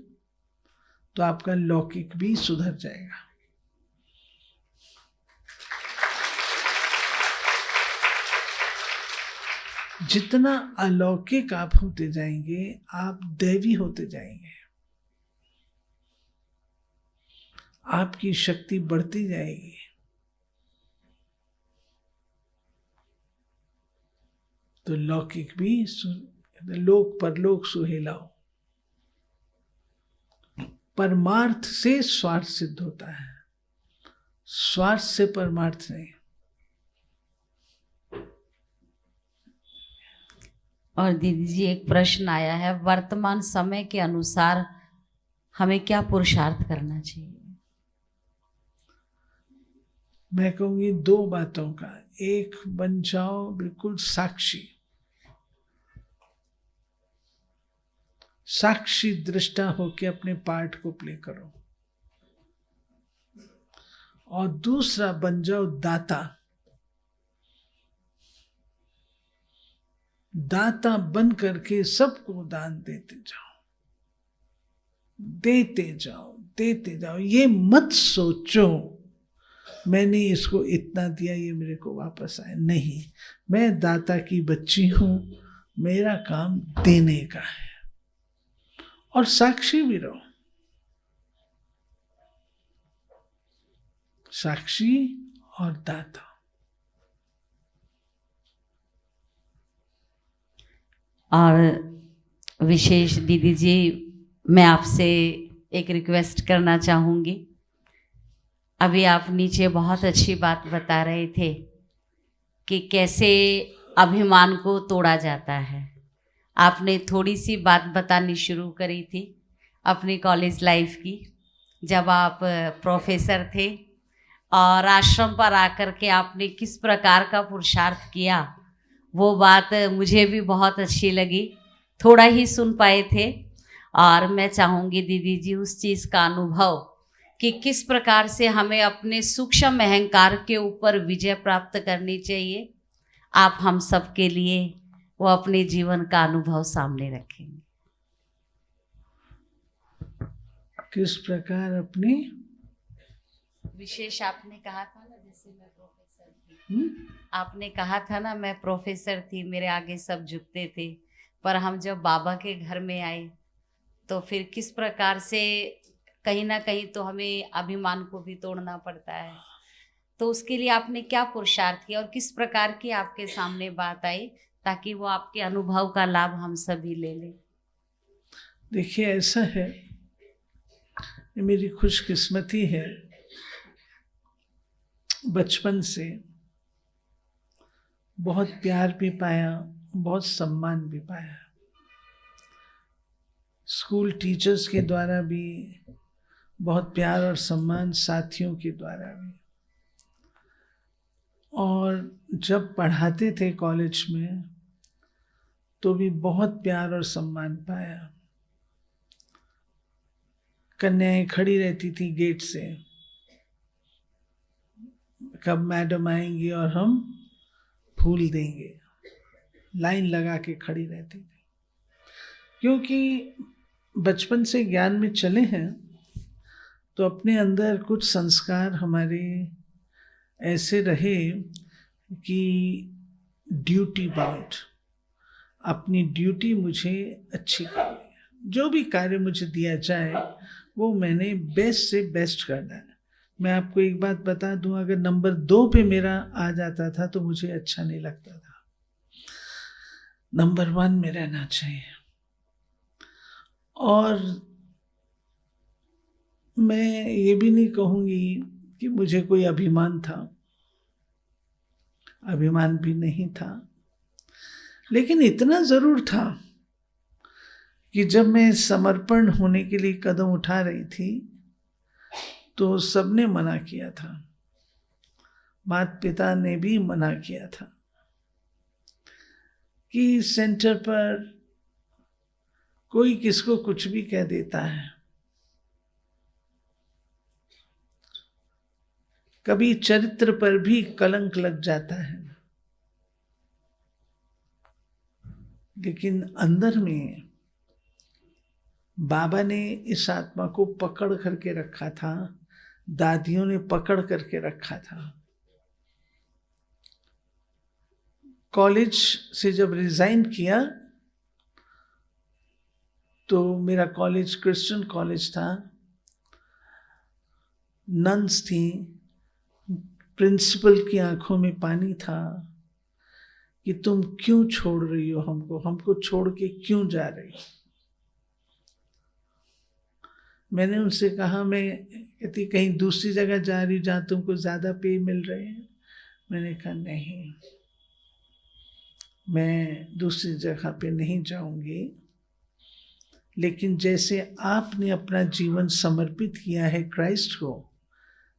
तो आपका लौकिक भी सुधर जाएगा। जितना अलौकिक आप होते जाएंगे, आप दैवी होते जाएंगे, आपकी शक्ति बढ़ती जाएगी। तो लौकिक भी लोक परलोक सुहेलाओ। परमार्थ से स्वार्थ सिद्ध होता है, स्वार्थ से परमार्थ नहीं। और दीदी जी, एक प्रश्न आया है, वर्तमान समय के अनुसार हमें क्या पुरुषार्थ करना चाहिए? मैं कहूंगी दो बातों का, एक बन जाओ बिल्कुल साक्षी, साक्षी दृष्टा होके अपने पार्ट को प्ले करो, और दूसरा बन जाओ दाता। दाता बन करके सबको दान देते जाओ, देते जाओ, देते जाओ। ये मत सोचो मैंने इसको इतना दिया, ये मेरे को वापस आए। नहीं, मैं दाता की बच्ची हूं, मेरा काम देने का है। और साक्षी भी रहो, साक्षी और दाता। और विशेष दीदी जी, मैं आपसे एक रिक्वेस्ट करना चाहूँगी। अभी आप नीचे बहुत अच्छी बात बता रहे थे कि कैसे अभिमान को तोड़ा जाता है। आपने थोड़ी सी बात बतानी शुरू करी थी अपनी कॉलेज लाइफ की, जब आप प्रोफेसर थे और आश्रम पर आकर के आपने किस प्रकार का पुरुषार्थ किया, वो बात मुझे भी बहुत अच्छी लगी। थोड़ा ही सुन पाए थे, और मैं चाहूँगी दीदी जी उस चीज़ का अनुभव कि किस प्रकार से हमें अपने सूक्ष्म अहंकार के ऊपर विजय प्राप्त करनी चाहिए। आप हम सब के लिए वो अपने जीवन का अनुभव सामने रखेंगे। किस प्रकार अपनी विशेष आपने कहा था ना, जैसे मैं प्रोफेसर थी, आपने कहा था ना मैं प्रोफेसर थी, मेरे आगे सब झुकते थे, पर हम जब बाबा के घर में आए तो फिर किस प्रकार से कहीं ना कहीं तो हमें अभिमान को भी तोड़ना पड़ता है। तो उसके लिए आपने क्या पुरुषार्थ किया और किस प्रकार की आपके सामने बात आई, ताकि वो आपके अनुभव का लाभ हम सभी ले लें? देखिए, ऐसा है, ये मेरी खुशकिस्मती है, बचपन से बहुत प्यार भी पाया, बहुत सम्मान भी पाया, स्कूल टीचर्स के द्वारा भी बहुत प्यार और सम्मान, साथियों के द्वारा भी। और जब पढ़ाते थे कॉलेज में तो भी बहुत प्यार और सम्मान पाया। कन्याएं खड़ी रहती थी गेट से, कब मैडम आएंगी और हम फूल देंगे, लाइन लगा के खड़ी रहती थी। क्योंकि बचपन से ज्ञान में चले हैं तो अपने अंदर कुछ संस्कार हमारे ऐसे रहे कि ड्यूटी बाउंड, अपनी ड्यूटी मुझे अच्छी करनी है, जो भी कार्य मुझे दिया जाए वो मैंने बेस्ट से बेस्ट करना है। मैं आपको एक बात बता दूं, अगर नंबर 2 पे मेरा आ जाता था तो मुझे अच्छा नहीं लगता था। नंबर 1 में रहना चाहिए। और मैं ये भी नहीं कहूँगी कि मुझे कोई अभिमान था, अभिमान भी नहीं था, लेकिन इतना ज़रूर था कि जब मैं समर्पण होने के लिए कदम उठा रही थी तो सबने मना किया था, माता पिता ने भी मना किया था कि सेंटर पर कोई किसको कुछ भी कह देता है, कभी चरित्र पर भी कलंक लग जाता है। लेकिन अंदर में बाबा ने इस आत्मा को पकड़ करके रखा था, दादियों ने पकड़ करके रखा था। कॉलेज से जब रिजाइन किया तो मेरा कॉलेज क्रिश्चियन कॉलेज था, नन्स थी, प्रिंसिपल की आंखों में पानी था कि तुम क्यों छोड़ रही हो हमको छोड़ के क्यों जा रही हो। मैंने उनसे कहा, मैं कहती कहीं दूसरी जगह जा रही जहाँ तुमको ज़्यादा पे मिल रहे हैं। मैंने कहा नहीं, मैं दूसरी जगह पे नहीं जाऊंगी, लेकिन जैसे आपने अपना जीवन समर्पित किया है क्राइस्ट को,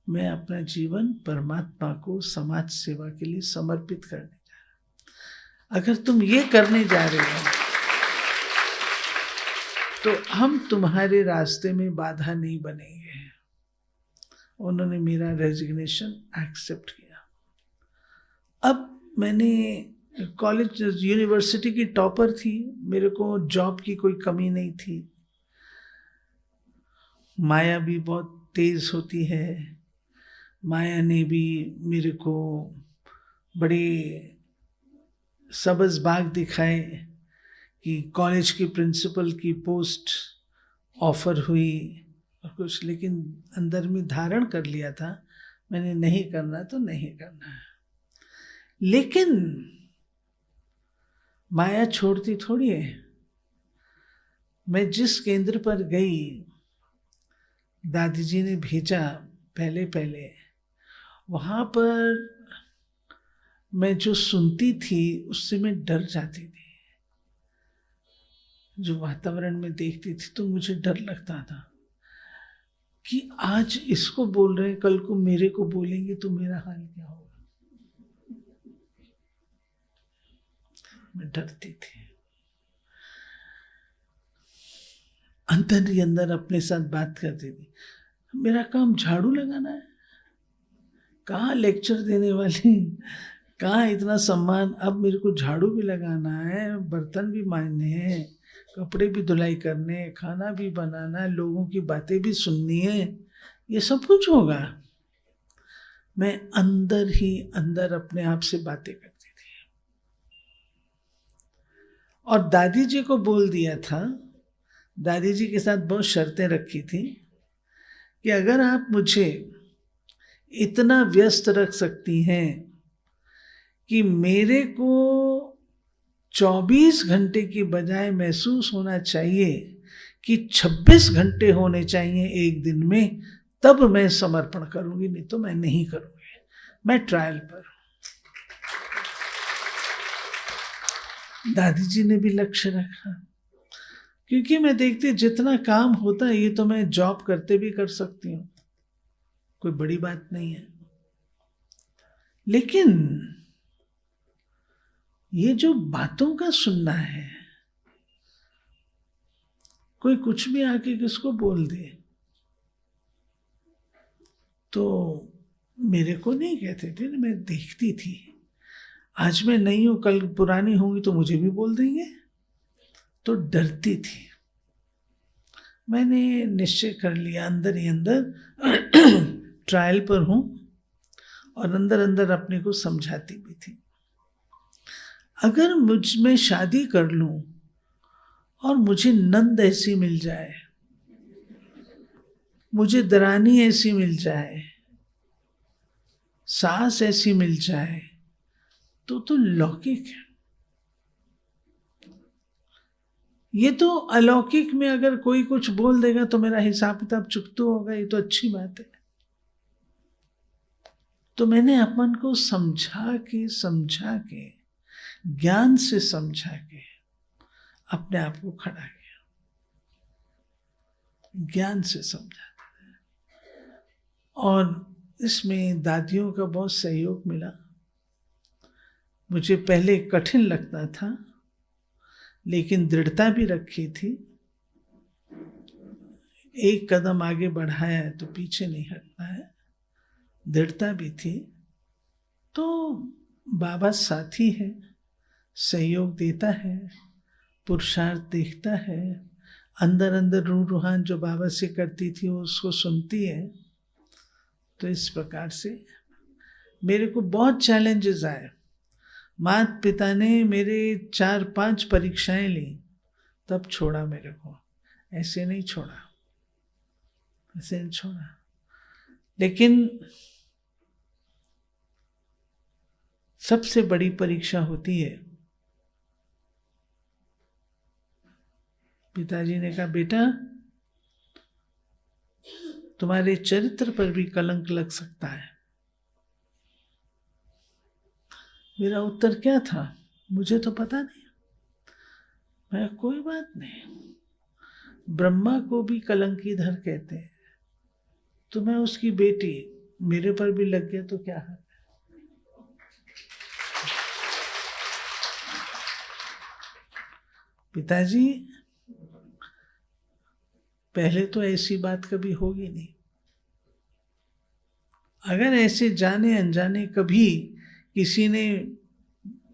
मैं अपना जीवन परमात्मा को समाज सेवा के लिए समर्पित करने जा रहा हूँ। अगर तुम ये करने जा रहे हो तो हम तुम्हारे रास्ते में बाधा नहीं बनेंगे। उन्होंने मेरा रेजिग्नेशन एक्सेप्ट किया। अब मैंने कॉलेज यूनिवर्सिटी की टॉपर थी, मेरे को जॉब की कोई कमी नहीं थी। माया भी बहुत तेज होती है। माया ने भी मेरे को बड़े सब्ज़ बाग दिखाए कि कॉलेज की प्रिंसिपल की पोस्ट ऑफर हुई और कुछ, लेकिन अंदर में धारण कर लिया था मैंने, नहीं करना तो नहीं करना है। लेकिन माया छोड़ती थोड़ी है। मैं जिस केंद्र पर गई, दादी जी ने भेजा पहले, वहाँ पर मैं जो सुनती थी उससे मैं डर जाती थी। जो वातावरण में देखती थी तो मुझे डर लगता था कि आज इसको बोल रहे हैं, कल को मेरे को बोलेंगे तो मेरा हाल क्या होगा। मैं डरती थी। अंदर ही अंदर अपने साथ बात करती थी, मेरा काम झाड़ू लगाना है, कहाँ लेक्चर देने वाली, कहाँ इतना सम्मान। अब मेरे को झाड़ू भी लगाना है, बर्तन भी मांजने हैं, कपड़े भी धुलाई करने, खाना भी बनाना है, लोगों की बातें भी सुननी है, ये सब कुछ होगा। मैं अंदर ही अंदर अपने आप से बातें करती थी। और दादी जी को बोल दिया था, दादी जी के साथ बहुत शर्तें रखी थी कि अगर आप मुझे इतना व्यस्त रख सकती हैं कि मेरे को 24 घंटे की बजाय महसूस होना चाहिए कि 26 घंटे होने चाहिए एक दिन में, तब मैं समर्पण करूंगी, नहीं तो मैं नहीं करूंगी। मैं ट्रायल पर हूं। दादी जी ने भी लक्ष्य रखा, क्योंकि मैं देखती जितना काम होता है ये तो मैं जॉब करते भी कर सकती हूँ, कोई बड़ी बात नहीं है। लेकिन ये जो बातों का सुनना है, कोई कुछ भी आके किसको बोल दे तो मेरे को नहीं कहते थे ना, मैं देखती थी। आज मैं नहीं हूं, कल पुरानी होंगी तो मुझे भी बोल देंगे, तो डरती थी। मैंने निश्चय कर लिया अंदर ही अंदर ट्रायल पर हूं, और अंदर अंदर अपने को समझाती भी थी, अगर मुझ में शादी कर लूं और मुझे नंद ऐसी मिल जाए, मुझे दरानी ऐसी मिल जाए, सास ऐसी मिल जाए, तो लौकिक है। ये तो अलौकिक में अगर कोई कुछ बोल देगा तो मेरा हिसाब किताब चुकता होगा, ये तो अच्छी बात है। तो मैंने अपन को समझा के ज्ञान से समझा के अपने आप को खड़ा किया, ज्ञान से समझा। और इसमें दादियों का बहुत सहयोग मिला। मुझे पहले कठिन लगता था, लेकिन दृढ़ता भी रखी थी। एक कदम आगे बढ़ाया है तो पीछे नहीं हटना है, दृढ़ता भी थी। तो बाबा साथी है, सहयोग देता है, पुरुषार्थ देखता है, अंदर अंदर रूह रूहान जो बाबा से करती थी वो उसको सुनती है। तो इस प्रकार से मेरे को बहुत चैलेंजेस आए। माता पिता ने मेरे 4-5 परीक्षाएं ली, तब छोड़ा मेरे को, ऐसे नहीं छोड़ा, ऐसे नहीं छोड़ा। लेकिन सबसे बड़ी परीक्षा होती है, पिताजी ने कहा बेटा तुम्हारे चरित्र पर भी कलंक लग सकता है। मेरा उत्तर क्या था, मुझे तो पता नहीं। मैं कोई बात नहीं, ब्रह्मा को भी कलंकीधर कहते हैं, तो मैं उसकी बेटी, मेरे पर भी लग गया तो क्या है। पिताजी पहले तो ऐसी बात कभी होगी नहीं। अगर ऐसे जाने अनजाने कभी किसी ने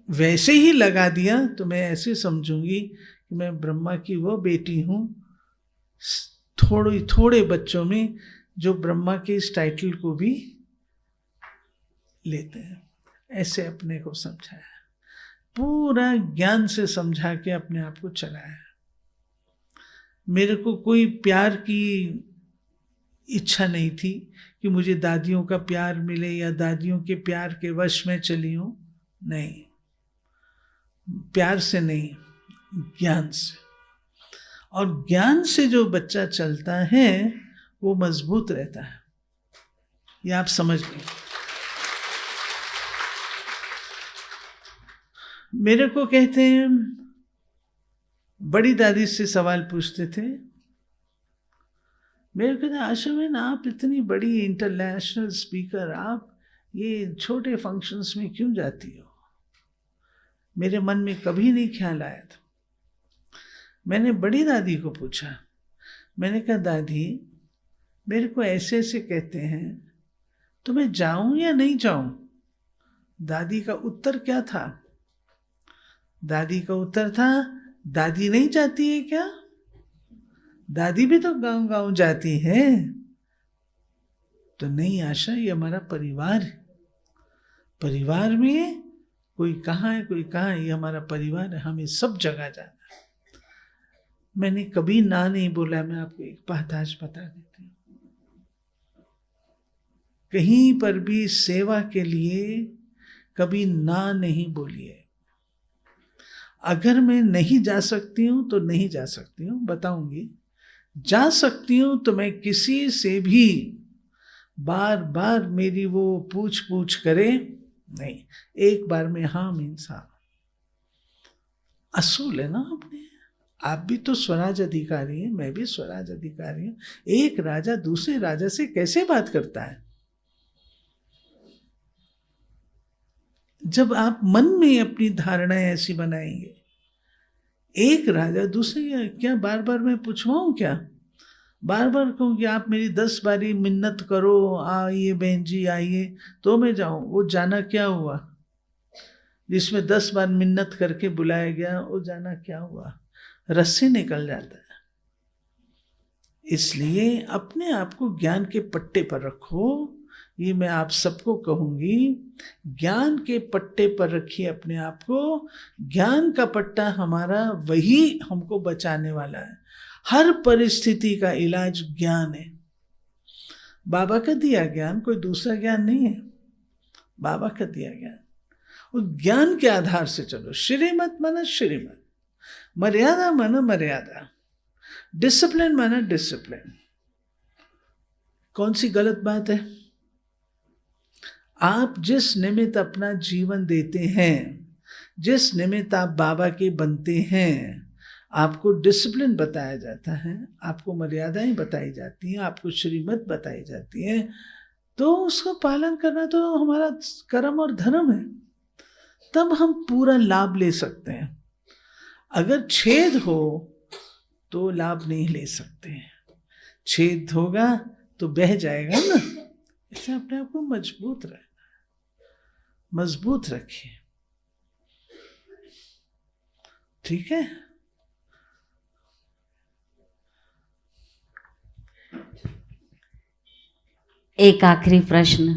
वैसे ही लगा दिया तो मैं ऐसे समझूंगी कि मैं ब्रह्मा की वो बेटी हूँ। थोड़े बच्चों में जो ब्रह्मा के इस टाइटल को भी लेते हैं, ऐसे अपने को समझाया, पूरा ज्ञान से समझा के अपने आप को चलाया। मेरे को कोई प्यार की इच्छा नहीं थी कि मुझे दादियों का प्यार मिले या दादियों के प्यार के वश में चली हूँ, नहीं, प्यार से नहीं, ज्ञान से। और ज्ञान से जो बच्चा चलता है वो मजबूत रहता है, ये आप समझ लें। मेरे को कहते हैं, बड़ी दादी से सवाल पूछते थे, मेरे को कहते आशा आप इतनी बड़ी इंटरनेशनल स्पीकर, आप ये छोटे फंक्शंस में क्यों जाती हो? मेरे मन में कभी नहीं ख्याल आया था। मैंने बड़ी दादी को पूछा, मैंने कहा दादी मेरे को ऐसे ऐसे कहते हैं, तो मैं जाऊं या नहीं जाऊं? दादी का उत्तर क्या था? दादी का उत्तर था, दादी नहीं जाती है क्या? दादी भी तो गांव गांव जाती है। तो नहीं आशा, ये हमारा परिवार है, परिवार में कोई कहाँ है कोई कहाँ है, ये हमारा परिवार है, हमें सब जगह जाना है। मैंने कभी ना नहीं बोला। मैं आपको एक बात आज बता देती हूँ, कहीं पर भी सेवा के लिए कभी ना नहीं बोलिए। अगर मैं नहीं जा सकती हूँ तो नहीं जा सकती हूँ, बताऊंगी। जा सकती हूँ तो मैं किसी से भी बार बार मेरी वो पूछ करे नहीं, एक बार में हाँ मीन्स हाँ। असूल है ना अपने। आप भी तो स्वराज अधिकारी हैं, मैं भी स्वराज अधिकारी हूँ। एक राजा दूसरे राजा से कैसे बात करता है? जब आप मन में अपनी धारणाएं ऐसी बनाएंगे, एक राजा दूसरे, क्या बार बार मैं पूछवाऊं क्या? बार बार कहूँ कि आप मेरी 10 बारी मिन्नत करो, आइए बहन जी आइए, तो मैं जाऊं। वो जाना क्या हुआ? जिसमें 10 बार मिन्नत करके बुलाया गया, वो जाना क्या हुआ? रस्सी निकल जाता है। इसलिए अपने आप को ज्ञान के पट्टे पर रखो, ये मैं आप सबको कहूंगी। ज्ञान के पट्टे पर रखिए अपने आप को। ज्ञान का पट्टा हमारा वही हमको बचाने वाला है। हर परिस्थिति का इलाज ज्ञान है। बाबा का दिया ज्ञान कोई दूसरा ज्ञान नहीं है, बाबा का दिया ज्ञान। उस ज्ञान के आधार से चलो। श्रीमत माना श्रीमत, मर्यादा माना मर्यादा, डिसिप्लिन माना डिसिप्लिन। कौन सी गलत बात है? आप जिस निमित्त अपना जीवन देते हैं, जिस निमित्त आप बाबा के बनते हैं, आपको डिसिप्लिन बताया जाता है, आपको मर्यादाएं बताई जाती हैं, आपको श्रीमत बताई जाती है, तो उसका पालन करना तो हमारा कर्म और धर्म है। तब हम पूरा लाभ ले सकते हैं। अगर छेद हो तो लाभ नहीं ले सकते हैं। छेद होगा तो बह जाएगा ना। इसलिए अपने आप को मजबूत रखना, मजबूत रखिए, ठीक है। एक आखिरी प्रश्न,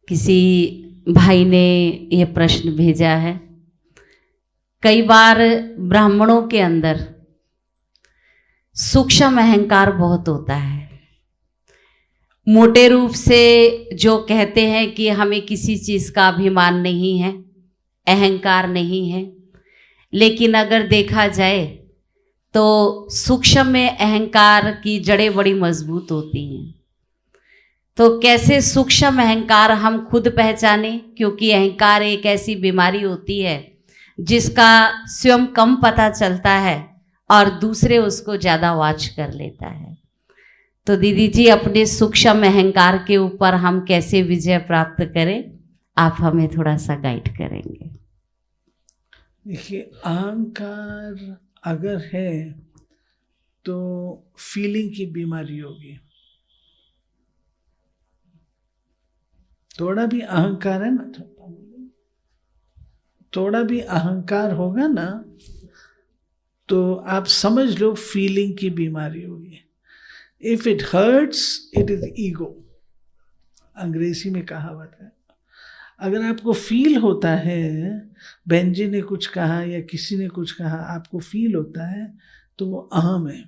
किसी भाई ने ये प्रश्न भेजा है। कई बार ब्राह्मणों के अंदर सूक्ष्म अहंकार बहुत होता है। मोटे रूप से जो कहते हैं कि हमें किसी चीज़ का अभिमान नहीं है, अहंकार नहीं है, लेकिन अगर देखा जाए तो सूक्ष्म में अहंकार की जड़ें बड़ी मजबूत होती हैं। तो कैसे सूक्ष्म अहंकार हम खुद पहचानें, क्योंकि अहंकार एक ऐसी बीमारी होती है जिसका स्वयं कम पता चलता है और दूसरे उसको ज़्यादा वॉच कर लेता है। तो दीदी जी, अपने सूक्ष्म अहंकार के ऊपर हम कैसे विजय प्राप्त करें, आप हमें थोड़ा सा गाइड करेंगे। देखिए, अहंकार अगर है तो फीलिंग की बीमारी होगी। थोड़ा भी अहंकार है ना, थोड़ा भी अहंकार होगा ना, तो आप समझ लो फीलिंग की बीमारी होगी। If it hurts it is ego, अंग्रेजी में कहावत है। अगर आपको फील होता है, बहन जी ने कुछ कहा या किसी ने कुछ कहा, आपको फील होता है, तो वो अहम है,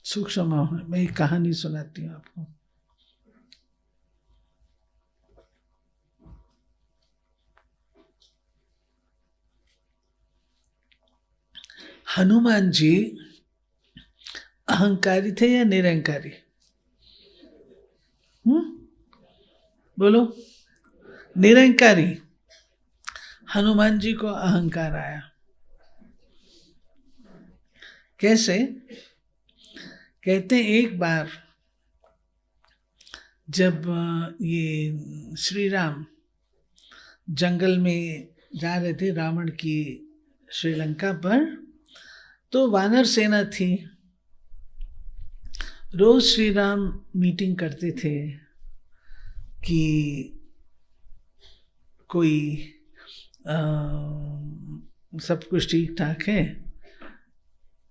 सूक्ष्म अहम है। मैं एक कहानी सुनाती हूँ आपको। हनुमान जी अहंकारी थे या निरंकारी? बोलो। निरंकारी। हनुमान जी को अहंकार आया। कैसे? कहते हैं एक बार जब ये श्री राम जंगल में जा रहे थे रावण की श्रीलंका पर, तो वानर सेना थी। रोज श्री राम मीटिंग करते थे कि कोई सब कुछ ठीक ठाक है।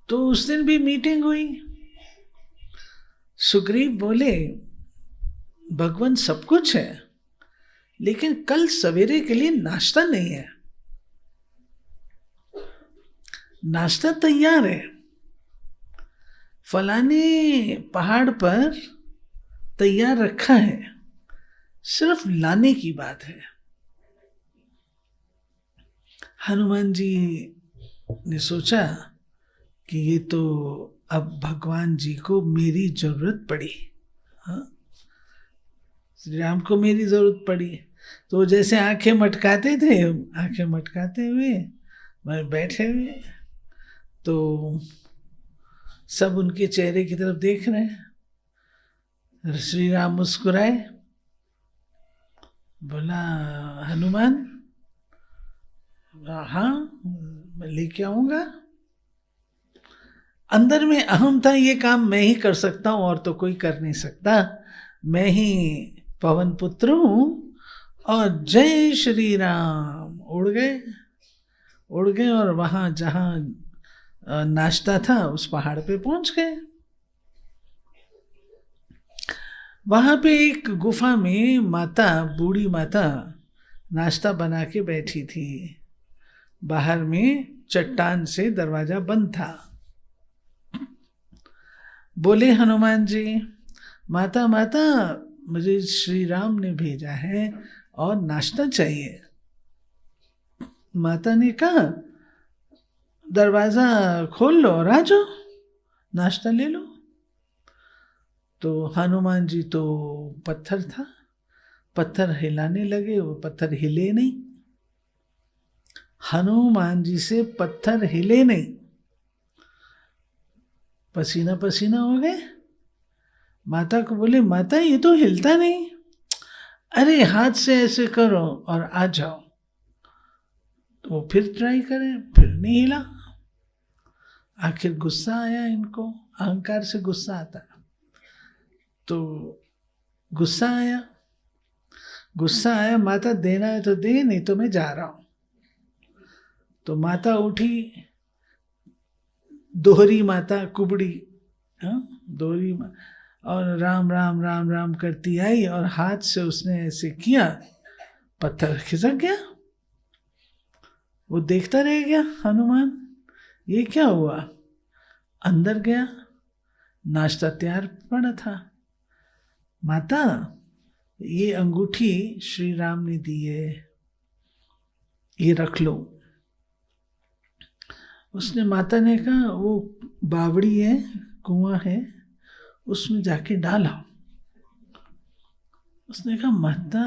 तो उस दिन भी मीटिंग हुई। सुग्रीव बोले, भगवान सब कुछ है, लेकिन कल सवेरे के लिए नाश्ता नहीं है। नाश्ता तैयार है, फलाने पहाड़ पर तैयार रखा है, सिर्फ लाने की बात है। हनुमान जी ने सोचा कि ये तो अब भगवान जी को मेरी जरूरत पड़ी। हाँ, श्री राम को मेरी जरूरत पड़ी। तो जैसे आंखें मटकाते थे, आंखें मटकाते हुए मैं बैठे हुए, तो सब उनके चेहरे की तरफ देख रहे हैं। श्री राम मुस्कुराए, बोला, हनुमान, हाँ मैं लेके आऊंगा। अंदर में अहम था, ये काम मैं ही कर सकता हूं और तो कोई कर नहीं सकता। मैं ही पवन पुत्र हूं। और जय श्री राम उड़ गए और वहां जहां नाश्ता था उस पहाड़ पे पहुंच गए। वहां पे एक गुफा में माता, बूढ़ी माता नाश्ता बना के बैठी थी। बाहर में चट्टान से दरवाजा बंद था। बोले हनुमान जी, माता माता, मुझे श्री राम ने भेजा है और नाश्ता चाहिए। माता ने कहा दरवाज़ा खोल लो और आ जाओ, नाश्ता ले लो। तो हनुमान जी तो पत्थर था, पत्थर हिलाने लगे, वो पत्थर हिले नहीं। हनुमान जी से पत्थर हिले नहीं, पसीना पसीना हो गए। माता को बोले माता ये तो हिलता नहीं, अरे हाथ से ऐसे करो और आ जाओ। तो वो फिर ट्राई करें, फिर नहीं हिला। आखिर गुस्सा आया इनको, अहंकार से गुस्सा आता, तो गुस्सा आया, माता देना है तो दे, नहीं तो मैं जा रहा हूं। तो माता उठी, दोहरी माता कुबड़ी, दोहरी और राम राम राम राम करती आई और हाथ से उसने ऐसे किया, पत्थर खिसक गया। वो देखता रह गया हनुमान, ये क्या हुआ। अंदर गया, नाश्ता तैयार पड़ा था। माता ये अंगूठी श्री राम ने दी है, ये रख लो। उसने, माता ने कहा वो बावड़ी है, कुआं है, उसमें जाके डाला। उसने कहा माता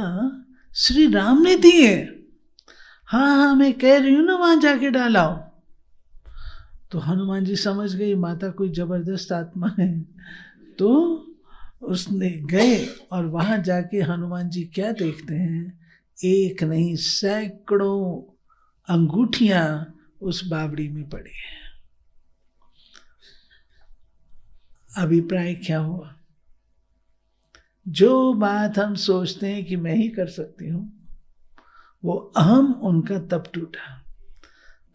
श्री राम ने दी है। हाँ मैं कह रही हूं ना वहां जाके डालाओ। तो हनुमान जी समझ गई माता कोई जबरदस्त आत्मा है। तो उसने गए और वहां जाके हनुमान जी क्या देखते हैं, एक नहीं सैकड़ों अंगूठियां उस बावड़ी में पड़ी है। अभिप्राय क्या हुआ, जो बात हम सोचते हैं कि मैं ही कर सकती हूं, वो अहम उनका तब टूटा।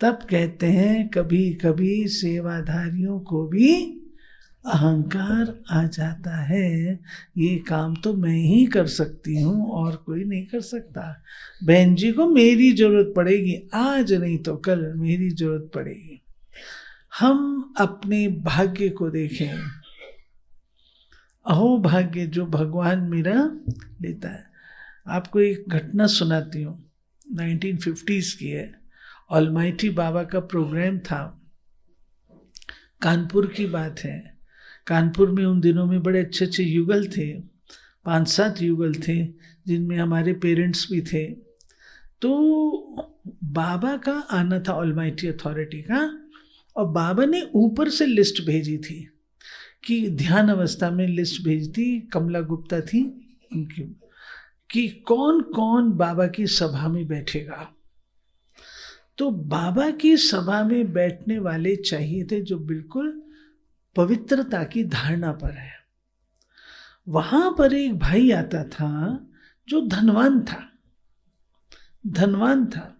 तब कहते हैं कभी कभी सेवाधारियों को भी अहंकार आ जाता है, ये काम तो मैं ही कर सकती हूँ और कोई नहीं कर सकता। बहन जी को मेरी जरूरत पड़ेगी, आज नहीं तो कल मेरी जरूरत पड़ेगी। हम अपने भाग्य को देखें, अहो भाग्य जो भगवान मेरा लेता है। आपको एक घटना सुनाती हूँ, 1950s की है। ऑलमाइटी बाबा का प्रोग्राम था, कानपुर की बात है। कानपुर में उन दिनों में बड़े अच्छे अच्छे युगल थे, 5-7 युगल थे, जिनमें हमारे पेरेंट्स भी थे। तो बाबा का आना था, ऑलमाइटी अथॉरिटी का, और बाबा ने ऊपर से लिस्ट भेजी थी कि ध्यान अवस्था में लिस्ट भेजी थी, कमला गुप्ता थी उनकी, कि कौन कौन बाबा की सभा में बैठेगा। तो बाबा की सभा में बैठने वाले चाहिए थे जो बिल्कुल पवित्रता की धारणा पर है। वहां पर एक भाई आता था जो धनवान था,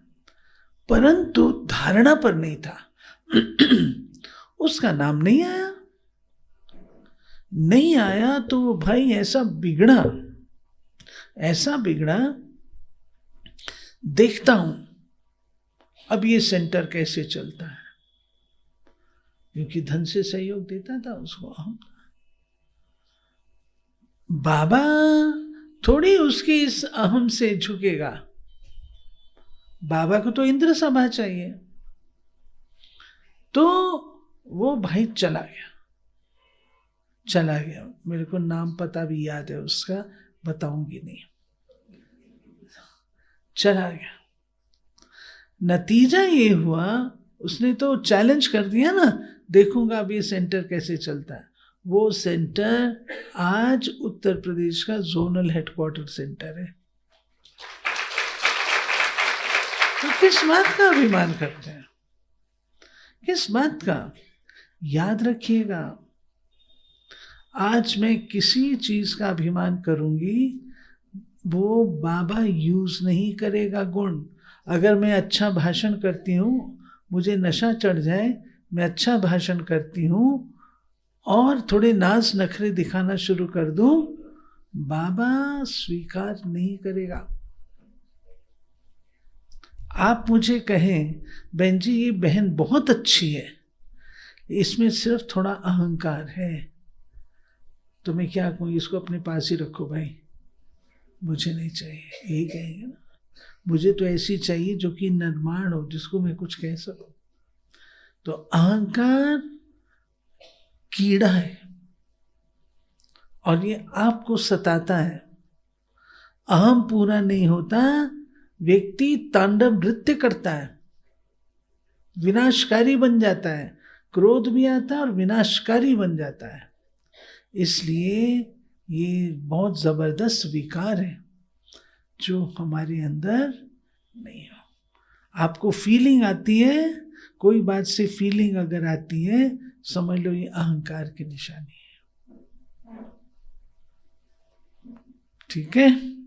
परंतु धारणा पर नहीं था। उसका नाम नहीं आया तो वो भाई ऐसा बिगड़ा, देखता हूं अब ये सेंटर कैसे चलता है, क्योंकि धन से सहयोग देता था उसको। बाबा थोड़ी उसकी इस अहम से झुकेगा, बाबा को तो इंद्र सभा चाहिए। तो वो भाई चला गया। मेरे को नाम पता भी याद है उसका, बताऊंगी नहीं। चला गया, नतीजा ये हुआ, उसने तो चैलेंज कर दिया ना, देखूंगा अब ये सेंटर कैसे चलता है। वो सेंटर आज उत्तर प्रदेश का जोनल हेडक्वार्टर सेंटर है। तो किस बात का अभिमान करते हैं, किस बात का? याद रखिएगा, आज मैं किसी चीज का अभिमान करूंगी, वो बाबा यूज नहीं करेगा गुण। अगर मैं अच्छा भाषण करती हूँ, मुझे नशा चढ़ जाए, मैं अच्छा भाषण करती हूँ और थोड़े नाज नखरे दिखाना शुरू कर दूं, बाबा स्वीकार नहीं करेगा। आप मुझे कहें बहन जी ये बहन बहुत अच्छी है, इसमें सिर्फ थोड़ा अहंकार है, तो मैं क्या कहूँ, इसको अपने पास ही रखो भाई, मुझे नहीं चाहिए, यही कहेंगे ना। मुझे तो ऐसी चाहिए जो कि निर्माण हो, जिसको मैं कुछ कह सकूं। तो अहंकार कीड़ा है और ये आपको सताता है। अहम पूरा नहीं होता, व्यक्ति तांडव नृत्य करता है, विनाशकारी बन जाता है, क्रोध भी आता है और विनाशकारी बन जाता है। इसलिए ये बहुत जबरदस्त विकार है जो हमारे अंदर नहीं हो। आपको फीलिंग आती है, कोई बात से फीलिंग अगर आती है, समझ लो ये अहंकार की निशानी है। ठीक है।